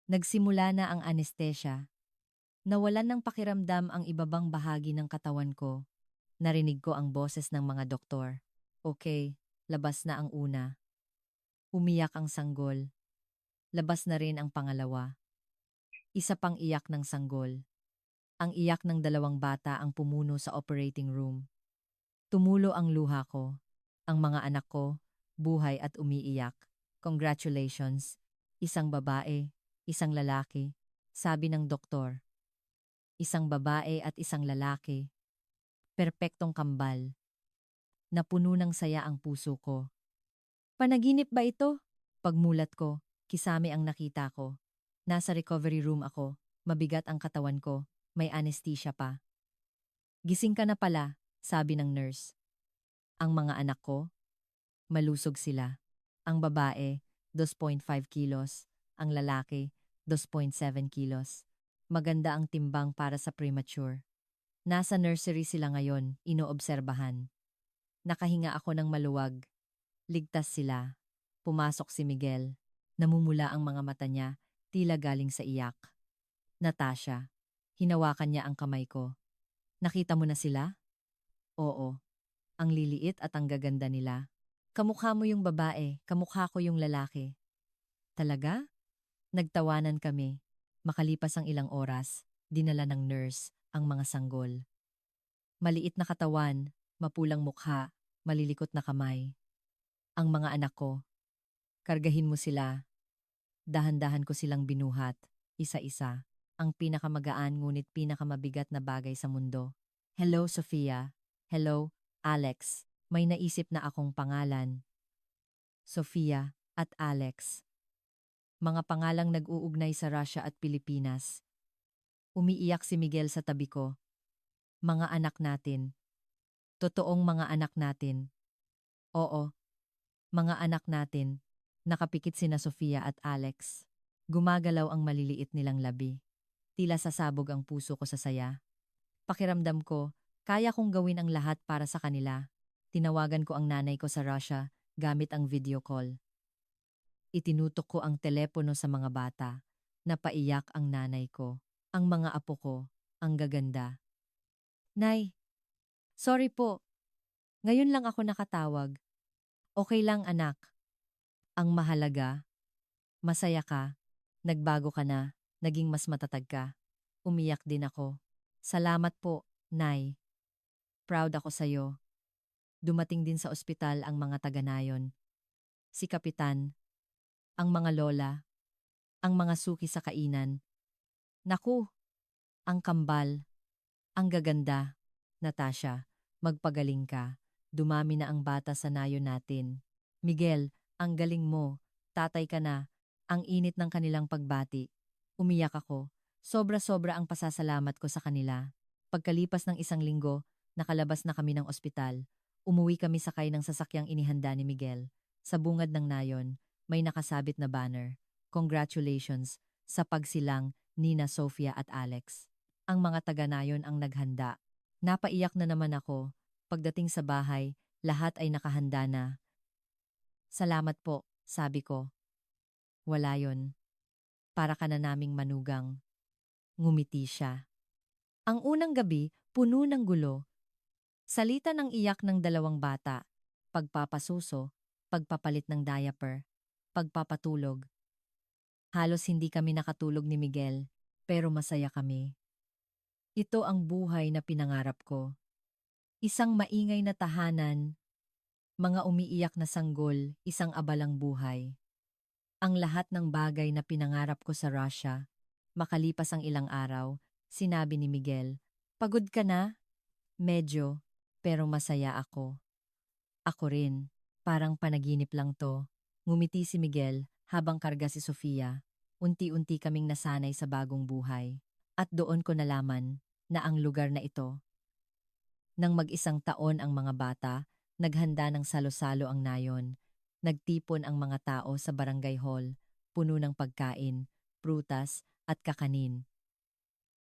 Nagsimula na ang anesthesia. Nawalan ng pakiramdam ang ibabang bahagi ng katawan ko. Narinig ko ang boses ng mga doktor. Okay, labas na ang una. Umiyak ang sanggol. Labas na rin ang pangalawa. Isa pang iyak ng sanggol. Ang iyak ng 2 bata ang pumuno sa operating room. Tumulo ang luha ko. Ang mga anak ko, buhay at umiiyak. Congratulations. Isang babae, isang lalaki, sabi ng doktor. Isang babae at isang lalaki. Perpektong kambal. Napuno ng saya ang puso ko. Panaginip ba ito? Pagmulat ko, kisame ang nakita ko. Nasa recovery room ako, mabigat ang katawan ko, may anesthesia pa. Gising ka na pala, sabi ng nurse. Ang mga anak ko, malusog sila. Ang babae, 2.5 kilos. Ang lalaki, 2.7 kilos. Maganda ang timbang para sa premature. Nasa nursery sila ngayon, inoobserbahan. Nakahinga ako ng maluwag. Ligtas sila. Pumasok si Miguel. Namumula ang mga mata niya, tila galing sa iyak. Natasha. Hinawakan niya ang kamay ko. Nakita mo na sila? Oo. Ang liliit at ang gaganda nila. Kamukha mo yung babae, kamukha ko yung lalaki. Talaga? Nagtawanan kami. Makalipas ang ilang oras, dinala ng nurse ang mga sanggol. Maliit na katawan, mapulang mukha, malilikot na kamay. Ang mga anak ko, kargahin mo sila. Dahan-dahan ko silang binuhat, isa-isa. Ang pinakamagaan ngunit pinakamabigat na bagay sa mundo. Hello, Sofia. Hello, Alex. May naisip na akong pangalan. Sofia at Alex. Mga pangalang nag-uugnay sa Russia at Pilipinas. Umiiyak si Miguel sa tabi ko. Mga anak natin. Totoong mga anak natin. Oo, mga anak natin. Nakapikit sina Sofia at Alex. Gumagalaw ang maliliit nilang labi. Tila sasabog ang puso ko sa saya. Pakiramdam ko, kaya kong gawin ang lahat para sa kanila. Tinawagan ko ang nanay ko sa Russia gamit ang video call. Itinutok ko ang telepono sa mga bata. Napaiyak ang nanay ko. Ang mga apo ko, ang gaganda. Nay, sorry po. Ngayon lang ako nakatawag. Okay lang anak. Ang mahalaga, masaya ka, nagbago ka na, naging mas matatag ka. Umiyak din ako. Salamat po, Nay. Proud ako sa'yo. Dumating din sa ospital ang mga taga-nayon. Si Kapitan, ang mga lola, ang mga suki sa kainan. Naku, ang kambal, ang gaganda. Natasha, magpagaling ka. Dumami na ang bata sa nayon natin. Miguel, ang galing mo. Tatay ka na. Ang init ng kanilang pagbati. Umiyak ako. Sobra-sobra ang pasasalamat ko sa kanila. Pagkalipas ng 1 linggo, nakalabas na kami ng ospital. Umuwi kami sakay ng sasakyang inihanda ni Miguel. Sa bungad ng nayon, may nakasabit na banner. Congratulations sa pagsilang Nina, Sofia at Alex. Ang mga taga-nayon ang naghanda. Napaiyak na naman ako. Pagdating sa bahay, lahat ay nakahanda na. Salamat po, sabi ko. Wala yon. Para ka na naming manugang. Ngumiti siya. Ang unang gabi, puno ng gulo. Salita ng iyak ng 2 bata. Pagpapasuso, pagpapalit ng diaper, pagpapatulog. Halos hindi kami nakatulog ni Miguel, pero masaya kami. Ito ang buhay na pinangarap ko. Isang maingay na tahanan, mga umiiyak na sanggol, isang abalang buhay. Ang lahat ng bagay na pinangarap ko sa Russia. Makalipas ang ilang araw, sinabi ni Miguel, "Pagod ka na?" Medyo, pero masaya ako. Ako rin, parang panaginip lang to. Ngumiti si Miguel habang karga si Sofia. Unti-unti kaming nasanay sa bagong buhay. At doon ko nalaman na ang lugar na ito. Nang mag-1 taon ang mga bata, naghanda ng salo-salo ang nayon. Nagtipon ang mga tao sa barangay hall, puno ng pagkain, prutas at kakanin.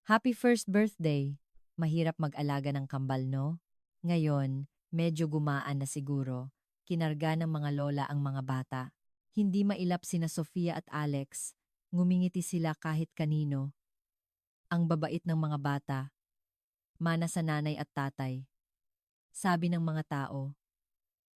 Happy first birthday! Mahirap mag-alaga ng kambal, no? Ngayon, medyo gumaan na siguro. Kinarga ng mga lola ang mga bata. Hindi mailap sina Sofia at Alex. Ngumingiti sila kahit kanino. Ang babait ng mga bata. Mana sa nanay at tatay. Sabi ng mga tao.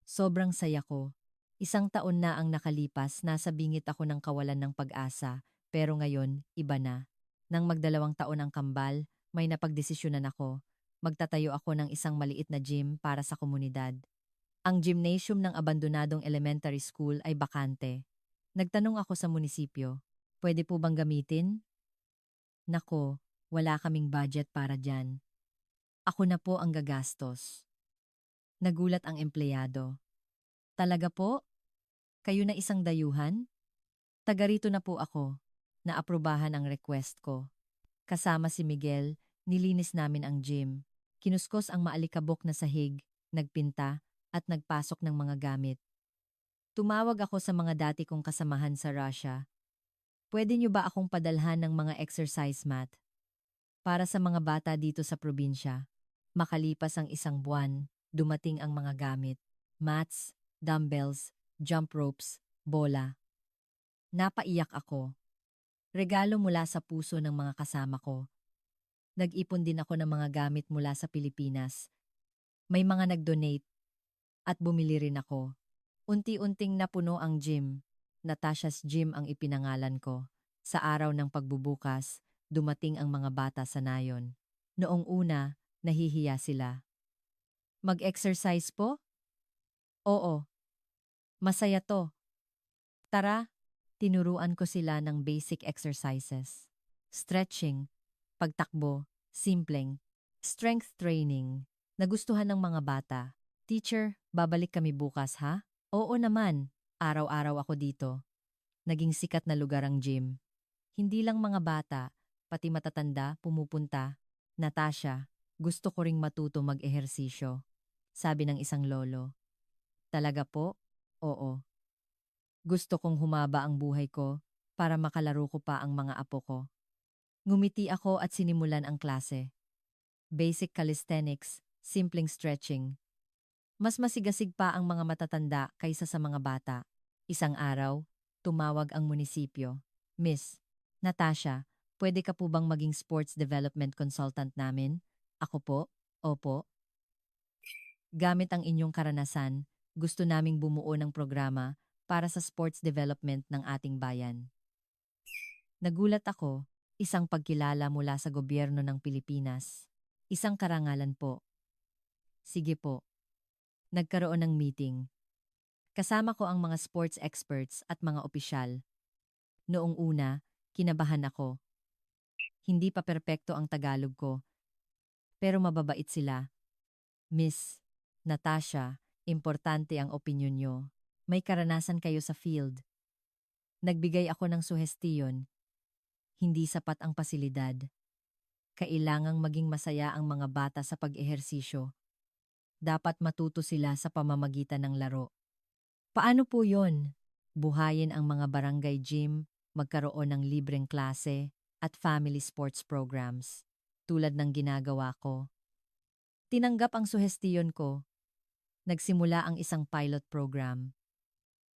Sobrang saya ko. 1 taon na ang nakalipas, nasa bingit ako ng kawalan ng pag-asa. Pero ngayon, iba na. Nang mag2 taon ang kambal, may napagdesisyonan ako. Magtatayo ako ng isang maliit na gym para sa komunidad. Ang gymnasium ng abandonadong elementary school ay bakante. Nagtanong ako sa munisipyo, pwede po bang gamitin? Nako, wala kaming budget para dyan. Ako na po ang gagastos. Nagulat ang empleyado. Talaga po? Kayo na isang dayuhan? Taga rito na po ako. Naaprubahan ang request ko. Kasama si Miguel, nilinis namin ang gym. Kinuskos ang maalikabok na sahig, nagpinta, at nagpasok ng mga gamit. Tumawag ako sa mga dati kong kasamahan sa Russia. Pwede niyo ba akong padalhan ng mga exercise mat? Para sa mga bata dito sa probinsya. Makalipas ang 1 buwan, dumating ang mga gamit. Mats, dumbbells, jump ropes, bola. Napaiyak ako. Regalo mula sa puso ng mga kasama ko. Nag-ipon din ako ng mga gamit mula sa Pilipinas. May mga nag-donate at bumili rin ako. Unti-unting napuno ang gym. Natasha's Gym ang ipinangalan ko. Sa araw ng pagbubukas, dumating ang mga bata sa nayon. Noong una, nahihiya sila. Mag-exercise po? Oo. Masaya to. Tara, Tinuruan ko sila ng basic exercises. Stretching, pagtakbo, simpleng, strength training. Nagustuhan ng mga bata. Teacher, babalik kami bukas ha? Oo naman, araw-araw ako dito. Naging sikat na lugar ang gym. Hindi lang mga bata, pati matatanda pumupunta. Natasha, gusto ko ring matuto mag-ehersisyo. Sabi ng isang lolo. Talaga po? Oo. Gusto kong humaba ang buhay ko para makalaro ko pa ang mga apo ko. Ngumiti ako at sinimulan ang klase. Basic calisthenics, simpleng stretching. Mas masigasig pa ang mga matatanda kaysa sa mga bata. Isang araw, tumawag ang munisipyo. Miss, Natasha, pwede ka po bang maging sports development consultant namin? Ako po? Opo. Gamit ang inyong karanasan, gusto naming bumuo ng programa para sa sports development ng ating bayan. Nagulat ako, isang pagkilala mula sa gobyerno ng Pilipinas. Isang karangalan po. Sige po. Nagkaroon ng meeting. Kasama ko ang mga sports experts at mga opisyal. Noong una, kinabahan ako. Hindi pa perpekto ang Tagalog ko, pero mababait sila. Miss Natasha, importante ang opinyon nyo. May karanasan kayo sa field. Nagbigay ako ng suhestiyon. Hindi sapat ang pasilidad. Kailangang maging masaya ang mga bata sa pag-ehersisyo. Dapat matuto sila sa pamamagitan ng laro. Paano po yon? Buhayin ang mga barangay gym, magkaroon ng libreng klase, at family sports programs, tulad ng ginagawa ko. Tinanggap ang suhestiyon ko. Nagsimula ang isang pilot program.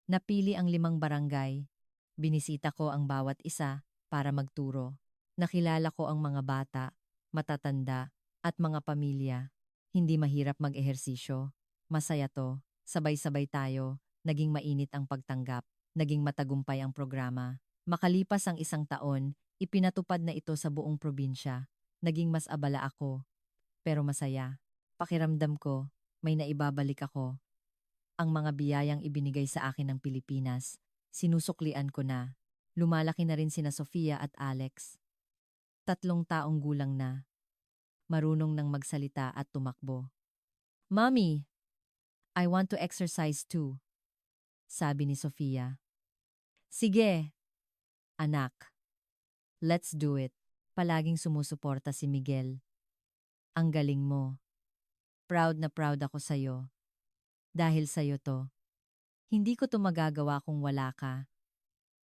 Napili ang 5 barangay. Binisita ko ang bawat isa para magturo. Nakilala ko ang mga bata, matatanda, at mga pamilya. Hindi mahirap mag-ehersisyo. Masaya to. Sabay-sabay tayo. Naging mainit ang pagtanggap. Naging matagumpay ang programa. Makalipas ang 1 taon, ipinatupad na ito sa buong probinsya. Naging mas abala ako. Pero masaya. Pakiramdam ko, may naibabalik ako. Ang mga biyayang ibinigay sa akin ng Pilipinas, sinusuklian ko na. Lumalaki na rin sina Sofia at Alex. 3 taong gulang na. Marunong nang magsalita at tumakbo. Mommy, I want to exercise too, sabi ni Sofia. Sige, anak. Let's do it. Palaging sumusuporta si Miguel. Ang galing mo. Proud na proud ako sa'yo. Dahil sa'yo to. Hindi ko to magagawa kung wala ka.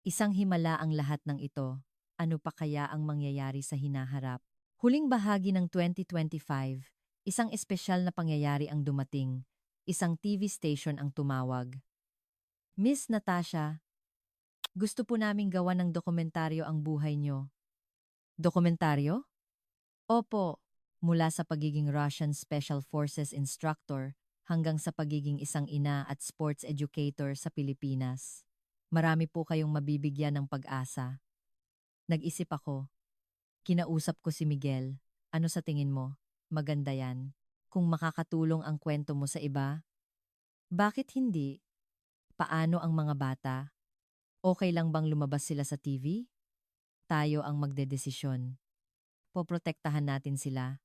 Isang himala ang lahat ng ito. Ano pa kaya ang mangyayari sa hinaharap? Huling bahagi ng 2025, isang espesyal na pangyayari ang dumating. Isang TV station ang tumawag. Miss Natasha, gusto po naming gawa ng dokumentaryo ang buhay nyo. Dokumentaryo? Opo, mula sa pagiging Russian Special Forces instructor hanggang sa pagiging isang ina at sports educator sa Pilipinas. Marami po kayong mabibigyan ng pag-asa. Nag-isip ako. Kinausap ko si Miguel. Ano sa tingin mo? Maganda yan. Kung makakatulong ang kwento mo sa iba? Bakit hindi? Paano ang mga bata? Okay lang bang lumabas sila sa TV? Tayo ang magdedesisyon. Poprotektahan natin sila.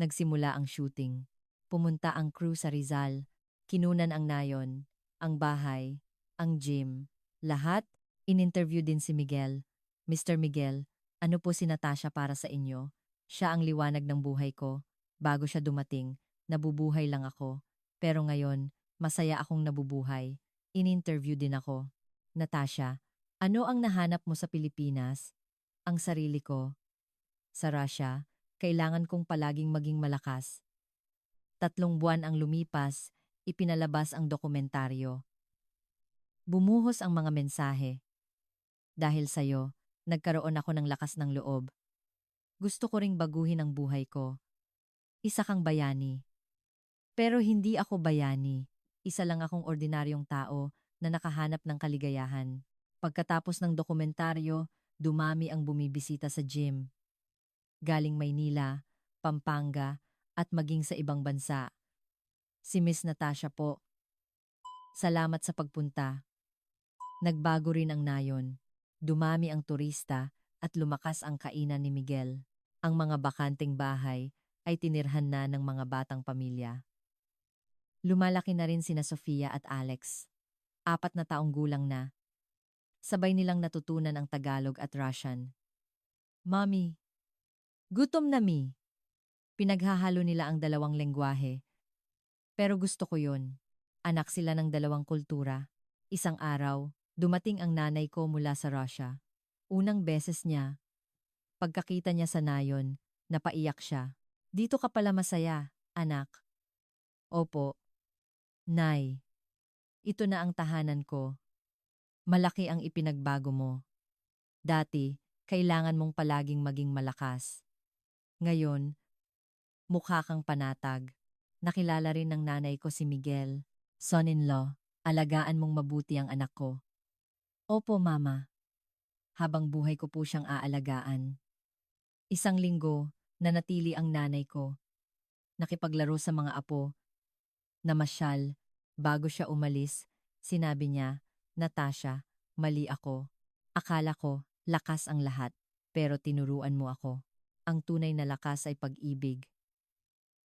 Nagsimula ang shooting. Pumunta ang crew sa Rizal. Kinunan ang nayon, ang bahay, ang gym. Lahat, in-interview din si Miguel. Mr. Miguel, ano po si Natasha para sa inyo? Siya ang liwanag ng buhay ko. Bago siya dumating, nabubuhay lang ako. Pero ngayon, masaya akong nabubuhay. In-interview din ako. Natasha, ano ang nahanap mo sa Pilipinas? Ang sarili ko. Sa Russia, kailangan kong palaging maging malakas. 3 buwan ang lumipas, ipinalabas ang dokumentaryo. Bumuhos ang mga mensahe. Dahil sa'yo, nagkaroon ako ng lakas ng loob. Gusto ko ring baguhin ang buhay ko. Isa kang bayani. Pero hindi ako bayani. Isa lang akong ordinaryong tao na nakahanap ng kaligayahan. Pagkatapos ng dokumentaryo, dumami ang bumibisita sa gym. Galing Maynila, Pampanga, at maging sa ibang bansa. Si Miss Natasha po. Salamat sa pagpunta. Nagbago rin ang nayon. Dumami ang turista at lumakas ang kainan ni Miguel. Ang mga bakanteng bahay ay tinirhan na ng mga batang pamilya. Lumalaki na rin sina Sofia at Alex. 4 na taong gulang na. Sabay nilang natutunan ang Tagalog at Russian. Mommy, gutom na mi. Pinaghahalo nila ang dalawang lengguwahe. Pero gusto ko yun. Anak sila ng dalawang kultura. Isang araw, dumating ang nanay ko mula sa Russia. Unang beses niya, pagkakita niya sa nayon, napaiyak siya. Dito ka pala masaya, anak. Opo, nay. Ito na ang tahanan ko. Malaki ang ipinagbago mo. Dati, kailangan mong palaging maging malakas. Ngayon, mukha kang panatag. Nakilala rin ng nanay ko si Miguel, son-in-law. Alagaan mong mabuti ang anak ko. Opo, mama. Habang buhay ko po siyang aalagaan. 1 linggo, nanatili ang nanay ko. Nakipaglaro sa mga apo. Namasyal. Bago siya umalis, sinabi niya, Natasha, mali ako. Akala ko, lakas ang lahat. Pero tinuruan mo ako. Ang tunay na lakas ay pag-ibig.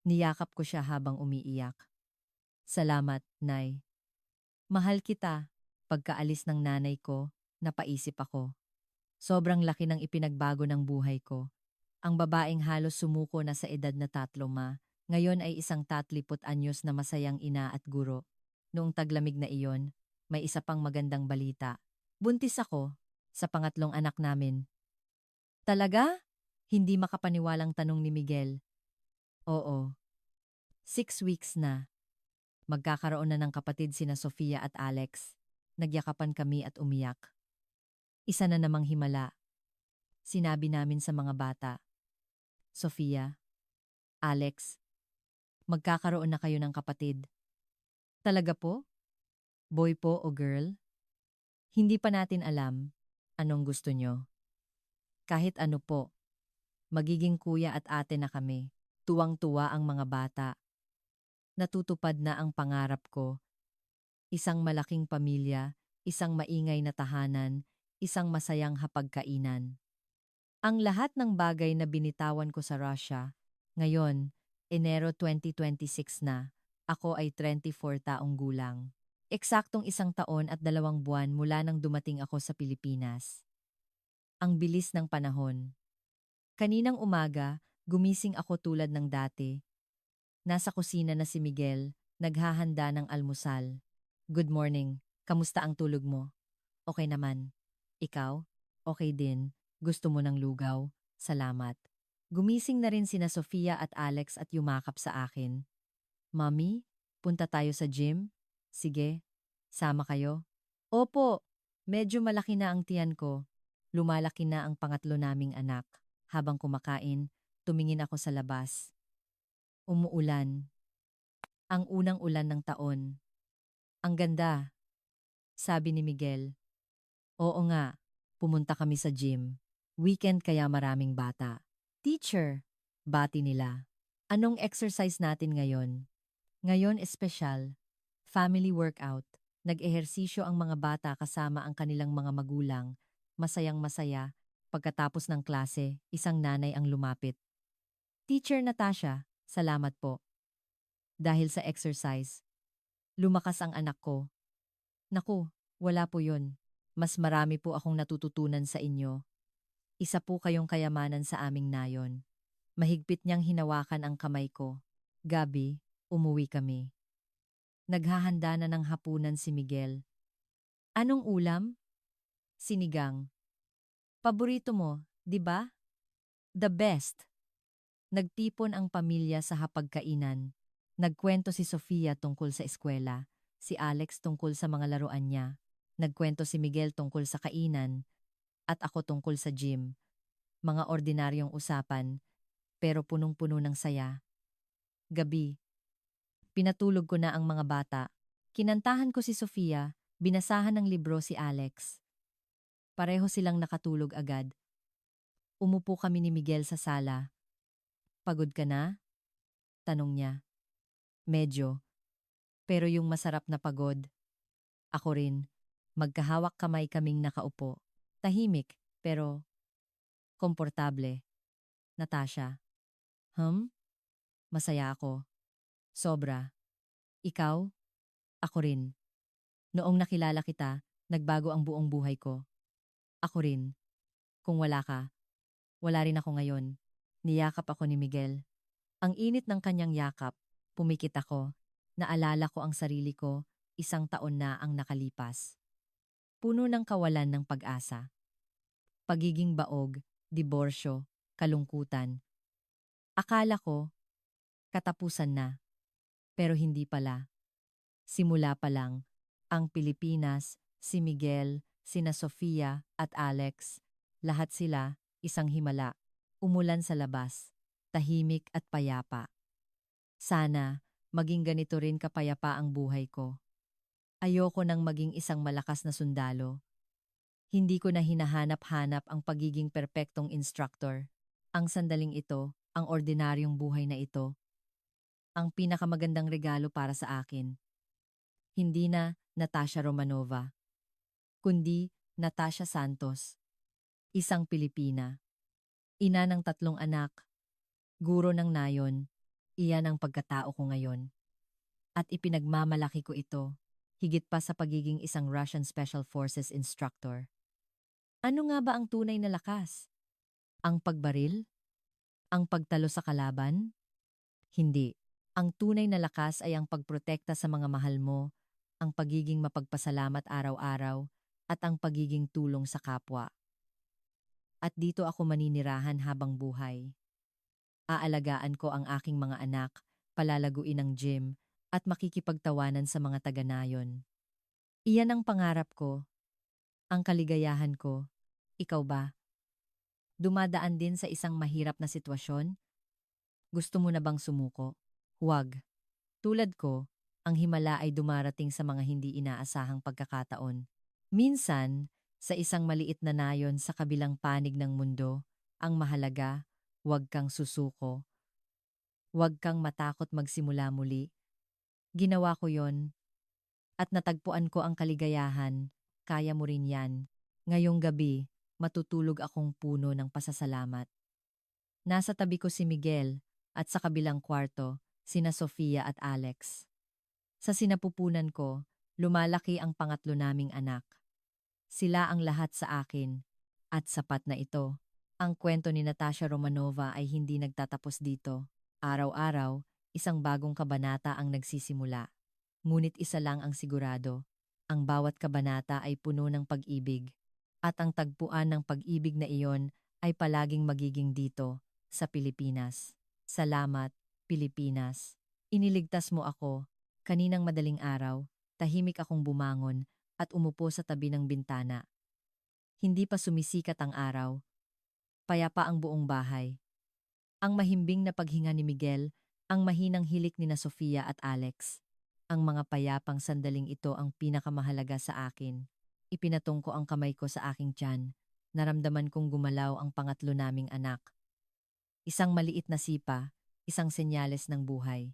Niyakap ko siya habang umiiyak. Salamat, Nay. Mahal kita. Pagkaalis ng nanay ko, napaisip ako. Sobrang laki ng ipinagbago ng buhay ko. Ang babaeng halos sumuko na sa edad na 3, ngayon ay isang 30 anyos na masayang ina at guro. Noong taglamig na iyon, may isa pang magandang balita. Buntis ako sa pangatlong anak namin. Talaga? Hindi makapaniwalang tanong ni Miguel. Oo. 6 weeks na. Magkakaroon na ng kapatid sina Sofia at Alex. Nagyakapan kami at umiyak. Isa na namang himala. Sinabi namin sa mga bata. Sofia, Alex, magkakaroon na kayo ng kapatid. Talaga po? Boy po o girl? Hindi pa natin alam anong gusto nyo. Kahit ano po, magiging kuya at ate na kami. Tuwang-tuwa ang mga bata. Natutupad na ang pangarap ko. Isang malaking pamilya, isang maingay na tahanan, isang masayang hapagkainan. Ang lahat ng bagay na binitawan ko sa Russia, ngayon, Enero 2026 na, ako ay 34 taong gulang. Eksaktong 1 taon at 2 buwan mula nang dumating ako sa Pilipinas. Ang bilis ng panahon. Kaninang umaga, gumising ako tulad ng dati. Nasa kusina na si Miguel, naghahanda ng almusal. Good morning, kamusta ang tulog mo? Okay naman. Ikaw? Okay din. Gusto mo ng lugaw? Salamat. Gumising na rin sina Sofia at Alex at yumakap sa akin. Mommy, punta tayo sa gym? Sige, sama kayo? Opo, medyo malaki na ang tiyan ko. Lumalaki na ang pangatlo naming anak. Habang kumakain, tumingin ako sa labas. Umuulan. Ang unang ulan ng taon. Ang ganda, sabi ni Miguel. Oo nga, pumunta kami sa gym. Weekend kaya maraming bata. Teacher, bati nila. Anong exercise natin ngayon? Ngayon espesyal. Family workout. Nag-ehersisyo ang mga bata kasama ang kanilang mga magulang. Masayang masaya. Pagkatapos ng klase, isang nanay ang lumapit. Teacher Natasha, salamat po. Dahil sa exercise, lumakas ang anak ko. Naku, wala po yun. Mas marami po akong natututunan sa inyo. Isa po kayong kayamanan sa aming nayon. Mahigpit niyang hinawakan ang kamay ko. Gabi, umuwi kami. Naghahanda na ng hapunan si Miguel. Anong ulam? Sinigang. Paborito mo, di ba? The best. Nagtipon ang pamilya sa hapagkainan. Nagkwento si Sofia tungkol sa eskwela, si Alex tungkol sa mga laruan niya. Nagkwento si Miguel tungkol sa kainan, at ako tungkol sa gym. Mga ordinaryong usapan, pero punong-puno ng saya. Gabi. Pinatulog ko na ang mga bata. Kinantahan ko si Sofia, binasahan ng libro si Alex. Pareho silang nakatulog agad. Umupo kami ni Miguel sa sala. Pagod ka na? Tanong niya. Medyo. Pero yung masarap na pagod. Ako rin. Magkahawak kamay kaming nakaupo. Tahimik, pero komportable. Natasha. Masaya ako. Sobra. Ikaw? Ako rin. Noong nakilala kita, nagbago ang buong buhay ko. Ako rin. Kung wala ka, wala rin ako ngayon. Niyakap ako ni Miguel. Ang init ng kanyang yakap, pumikit ako. Naalala ko ang sarili ko, 1 taon na ang nakalipas. Puno ng kawalan ng pag-asa. Pagiging baog, diborsyo, kalungkutan. Akala ko, katapusan na. Pero hindi pala. Simula pa lang, ang Pilipinas, si Miguel, sina Sofia at Alex, lahat sila, isang himala. Umulan sa labas, tahimik at payapa. Sana, maging ganito rin kapayapa ang buhay ko. Ayoko nang maging isang malakas na sundalo. Hindi ko na hinahanap-hanap ang pagiging perpektong instructor. Ang sandaling ito, ang ordinaryong buhay na ito, ang pinakamagandang regalo para sa akin. Hindi na Natasha Romanova, kundi Natasha Santos, isang Pilipina. Ina ng 3 anak, guro ng nayon, iyan ang pagkatao ko ngayon. At ipinagmamalaki ko ito, higit pa sa pagiging isang Russian Special Forces instructor. Ano nga ba ang tunay na lakas? Ang pagbaril? Ang pagtalo sa kalaban? Hindi. Ang tunay na lakas ay ang pagprotekta sa mga mahal mo, ang pagiging mapagpasalamat araw-araw, at ang pagiging tulong sa kapwa. At dito ako maninirahan habang buhay. Aalagaan ko ang aking mga anak, palalaguin ang gym, at makikipagtawanan sa mga taga-nayon. Iyan ang pangarap ko, ang kaligayahan ko. Ikaw ba? Dumadaan din sa isang mahirap na sitwasyon? Gusto mo na bang sumuko? Huwag. Tulad ko, ang himala ay dumarating sa mga hindi inaasahang pagkakataon. Minsan, sa isang maliit na nayon sa kabilang panig ng mundo, ang mahalaga, huwag kang susuko. Huwag kang matakot magsimula muli. Ginawa ko yon, at natagpuan ko ang kaligayahan. Kaya mo rin yan. Ngayong gabi, matutulog akong puno ng pasasalamat. Nasa tabi ko si Miguel, at sa kabilang kwarto, sina Sofia at Alex. Sa sinapupunan ko, lumalaki ang pangatlo naming anak. Sila ang lahat sa akin, at sapat na ito. Ang kwento ni Natasha Romanova ay hindi nagtatapos dito. Araw-araw, isang bagong kabanata ang nagsisimula. Ngunit isa lang ang sigurado, ang bawat kabanata ay puno ng pag-ibig. At ang tagpuan ng pag-ibig na iyon ay palaging magiging dito, sa Pilipinas. Salamat, Pilipinas. Iniligtas mo ako. Kaninang madaling araw, tahimik akong bumangon at umupo sa tabi ng bintana. Hindi pa sumisikat ang araw. Payapa ang buong bahay. Ang mahimbing na paghinga ni Miguel, ang mahinang hilik ni na Sofia at Alex. Ang mga payapang sandaling ito ang pinakamahalaga sa akin. Ipinatong ko ang kamay ko sa aking tiyan. Naramdaman kong gumalaw ang pangatlo naming anak. Isang maliit na sipa, isang senyales ng buhay.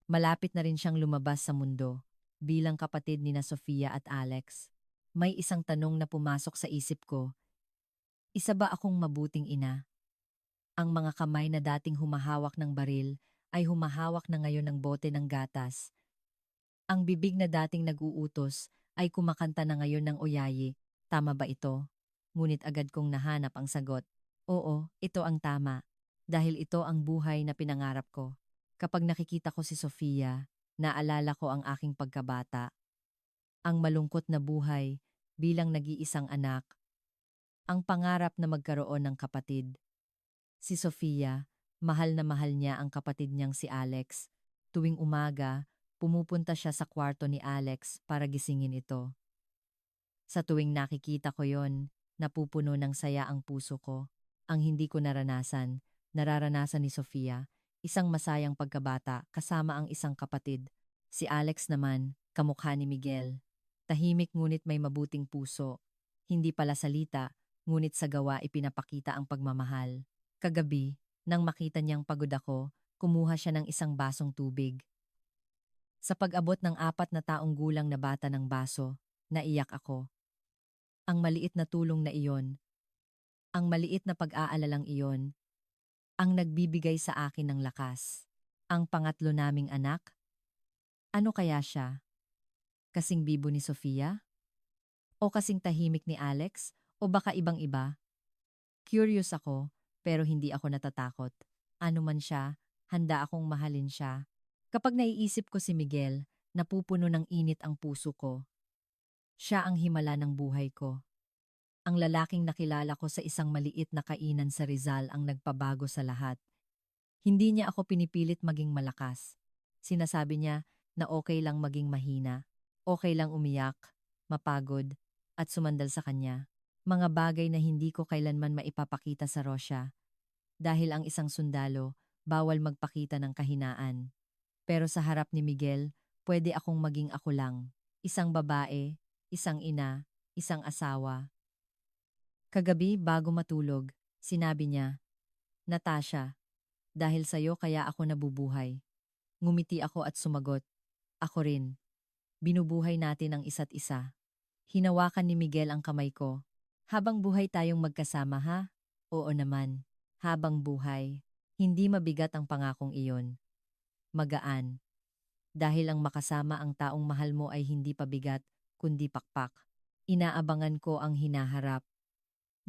Malapit na rin siyang lumabas sa mundo, bilang kapatid ni na Sofia at Alex. May isang tanong na pumasok sa isip ko. Isa ba akong mabuting ina? Ang mga kamay na dating humahawak ng baril ay humahawak na ngayon ng bote ng gatas. Ang bibig na dating nag-uutos ay kumakanta na ngayon ng oyayi. Tama ba ito? Ngunit agad kong nahanap ang sagot. Oo, ito ang tama. Dahil ito ang buhay na pinangarap ko. Kapag nakikita ko si Sofia, naalala ko ang aking pagkabata. Ang malungkot na buhay bilang nag-iisang anak. Ang pangarap na magkaroon ng kapatid. Si Sofia, mahal na mahal niya ang kapatid niyang si Alex. Tuwing umaga, pumupunta siya sa kwarto ni Alex para gisingin ito. Sa tuwing nakikita ko yon, napupuno ng saya ang puso ko. Ang hindi ko nararanasan ni Sofia, isang masayang pagkabata kasama ang isang kapatid. Si Alex naman, kamukha ni Miguel. Tahimik ngunit may mabuting puso. Hindi pala salita, ngunit sa gawa ipinapakita ang pagmamahal. Kagabi, nang makita niyang pagod ako, kumuha siya ng isang basong tubig. Sa pag-abot ng 4 na taong gulang na bata ng baso, Naiyak ako. Ang maliit na tulong na iyon, ang maliit na pag-aalalang iyon, ang nagbibigay sa akin ng lakas. Ang pangatlo naming anak, ano kaya siya? Kasing bibo ni Sofia? O kasing tahimik ni Alex? O baka ibang-iba? Curious ako, pero hindi ako natatakot. Ano man siya, handa akong mahalin siya. Kapag naiisip ko si Miguel, napupuno ng init ang puso ko. Siya ang himala ng buhay ko. Ang lalaking nakilala ko sa isang maliit na kainan sa Rizal ang nagpabago sa lahat. Hindi niya ako pinipilit maging malakas. Sinasabi niya na okay lang maging mahina, okay lang umiyak, mapagod, at sumandal sa kanya. Mga bagay na hindi ko kailanman maipapakita sa Rosya. Dahil ang isang sundalo, bawal magpakita ng kahinaan. Pero sa harap ni Miguel, pwede akong maging ako lang. Isang babae, isang ina, isang asawa. Kagabi bago matulog, sinabi niya, Natasha, dahil sa'yo kaya ako nabubuhay. Ngumiti ako at sumagot, ako rin. Binubuhay natin ang isa't isa. Hinawakan ni Miguel ang kamay ko. Habang buhay tayong magkasama ha? Oo naman. Habang buhay. Hindi mabigat ang pangakong iyon. Magaan. Dahil ang makasama ang taong mahal mo ay hindi pabigat, kundi pakpak. Inaabangan ko ang hinaharap.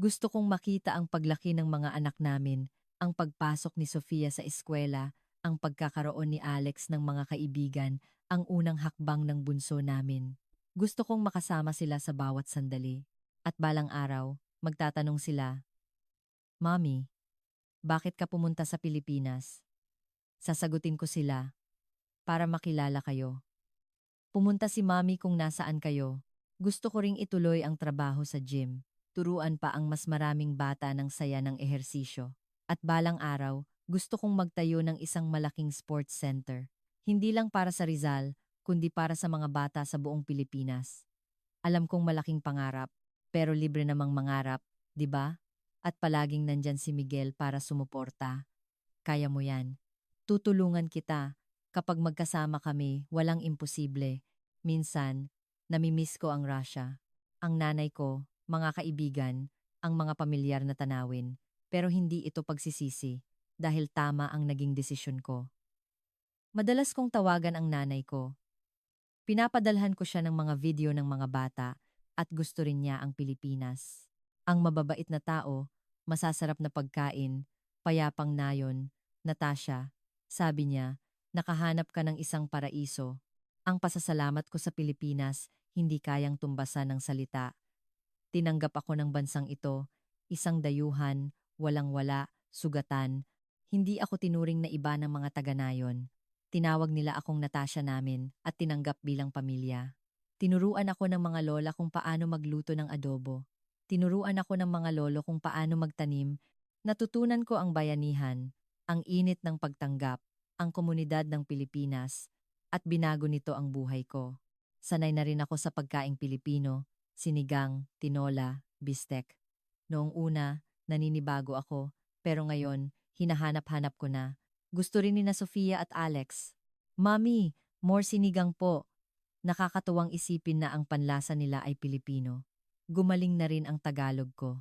Gusto kong makita ang paglaki ng mga anak namin, ang pagpasok ni Sofia sa eskwela, ang pagkakaroon ni Alex ng mga kaibigan, ang unang hakbang ng bunso namin. Gusto kong makasama sila sa bawat sandali. At balang araw, magtatanong sila, Mommy, bakit ka pumunta sa Pilipinas? Sasagutin ko sila, para makilala kayo. Pumunta si Mommy kung nasaan kayo. Gusto ko ring ituloy ang trabaho sa gym. Turuan pa ang mas maraming bata ng saya ng ehersisyo. At balang araw, gusto kong magtayo ng isang malaking sports center. Hindi lang para sa Rizal, kundi para sa mga bata sa buong Pilipinas. Alam kong malaking pangarap, pero libre namang mangarap, di ba? At palaging nandyan si Miguel para sumuporta. Kaya mo yan. Tutulungan kita. Kapag magkasama kami, walang imposible. Minsan, namimiss ko ang Russia. Ang nanay ko, mga kaibigan, ang mga pamilyar na tanawin. Pero hindi ito pagsisisi, dahil tama ang naging desisyon ko. Madalas kong tawagan ang nanay ko. Pinapadalhan ko siya ng mga video ng mga bata at gusto rin niya ang Pilipinas. Ang mababait na tao, masasarap na pagkain, payapang nayon, Natasha, sabi niya, nakahanap ka ng isang paraiso. Ang pasasalamat ko sa Pilipinas, hindi kayang tumbasan ng salita. Tinanggap ako ng bansang ito, isang dayuhan, walang-wala, sugatan. Hindi ako tinuring na iba ng mga taga-nayon. Tinawag nila akong Natasha namin at tinanggap bilang pamilya. Tinuruan ako ng mga lola kung paano magluto ng adobo. Tinuruan ako ng mga lolo kung paano magtanim. Natutunan ko ang bayanihan, ang init ng pagtanggap, ang komunidad ng Pilipinas, at binago nito ang buhay ko. Sanay na rin ako sa pagkaing Pilipino, sinigang, tinola, bistek. Noong una, naninibago ako, pero ngayon, hinahanap-hanap ko na. Gusto rin ni na Sofia at Alex. Mami, more sinigang po. Nakakatuwang isipin na ang panlasa nila ay Pilipino. Gumaling na rin ang Tagalog ko.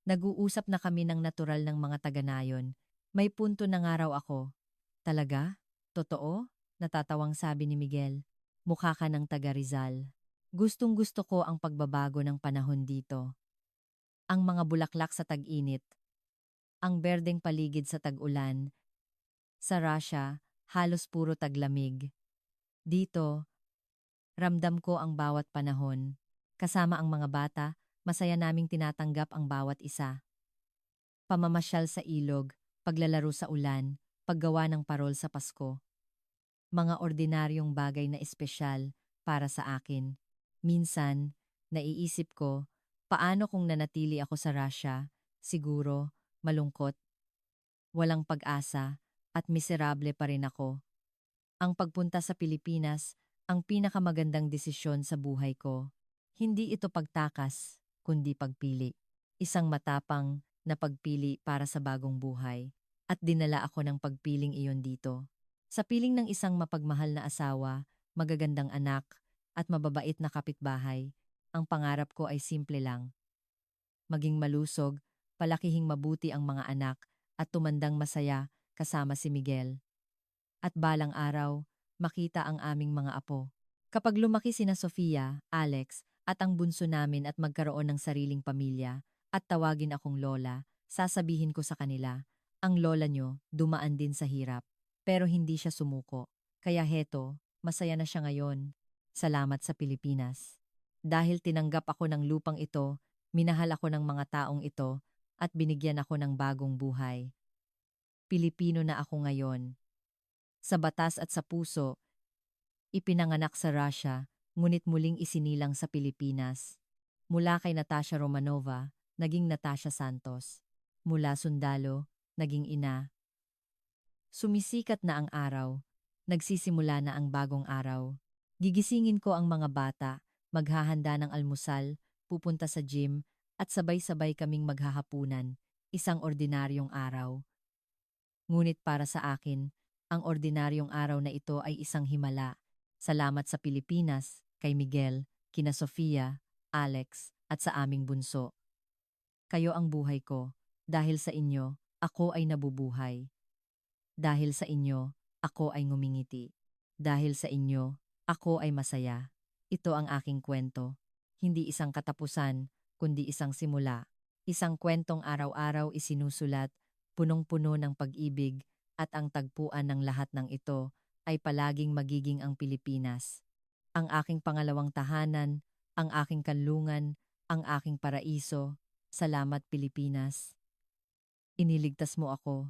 Nag-uusap na kami ng natural ng mga taga-nayon. May punto na nga raw ako. Talaga? Totoo? Natatawang sabi ni Miguel. Mukha ka ng taga Rizal. Gustong-gusto ko ang pagbabago ng panahon dito. Ang mga bulaklak sa tag-init. Ang berdeng paligid sa tag-ulan. Sa Russia, halos puro taglamig. Dito, ramdam ko ang bawat panahon. Kasama ang mga bata, masaya naming tinatanggap ang bawat isa. Pamamasyal sa ilog, paglalaro sa ulan, paggawa ng parol sa Pasko. Mga ordinaryong bagay na espesyal para sa akin. Minsan, naiisip ko, paano kung nanatili ako sa Russia, siguro, malungkot, walang pag-asa, at miserable pa rin ako. Ang pagpunta sa Pilipinas, ang pinakamagandang desisyon sa buhay ko. Hindi ito pagtakas, kundi pagpili. Isang matapang na pagpili para sa bagong buhay. At dinala ako ng pagpiling iyon dito. Sa piling ng isang mapagmahal na asawa, magagandang anak, at mababait na kapitbahay, Ang pangarap ko ay simple lang. Maging malusog, palakihing mabuti ang mga anak, at tumandang masaya kasama si Miguel. At balang araw, makita ang aming mga apo. Kapag lumaki sina Sofia, Alex, at ang bunso namin at magkaroon ng sariling pamilya, at tawagin akong lola, sasabihin ko sa kanila, ang lola nyo dumaan din sa hirap. Pero hindi siya sumuko. Kaya heto, masaya na siya ngayon. Salamat sa Pilipinas. Dahil tinanggap ako ng lupang ito, minahal ako ng mga taong ito, at binigyan ako ng bagong buhay. Pilipino na ako ngayon. Sa batas at sa puso, ipinanganak sa Russia, ngunit muling isinilang sa Pilipinas. Mula kay Natasha Romanova, naging Natasha Santos. Mula sundalo, naging ina. Sumisikat na ang araw. Nagsisimula na ang bagong araw. Gigisingin ko ang mga bata, maghahanda ng almusal, pupunta sa gym, at sabay-sabay kaming maghahapunan. Isang ordinaryong araw. Ngunit para sa akin, ang ordinaryong araw na ito ay isang himala. Salamat sa Pilipinas, kay Miguel, kina Sofia, Alex, at sa aming bunso. Kayo ang buhay ko. Dahil sa inyo, ako ay nabubuhay. Dahil sa inyo, ako ay ngumingiti. Dahil sa inyo, ako ay masaya. Ito ang aking kwento. Hindi isang katapusan, kundi isang simula. Isang kwentong araw-araw isinusulat, punong-puno ng pag-ibig, at ang tagpuan ng lahat ng ito ay palaging magiging ang Pilipinas. Ang aking pangalawang tahanan, ang aking kanlungan, ang aking paraiso. Salamat Pilipinas. Iniligtas mo ako.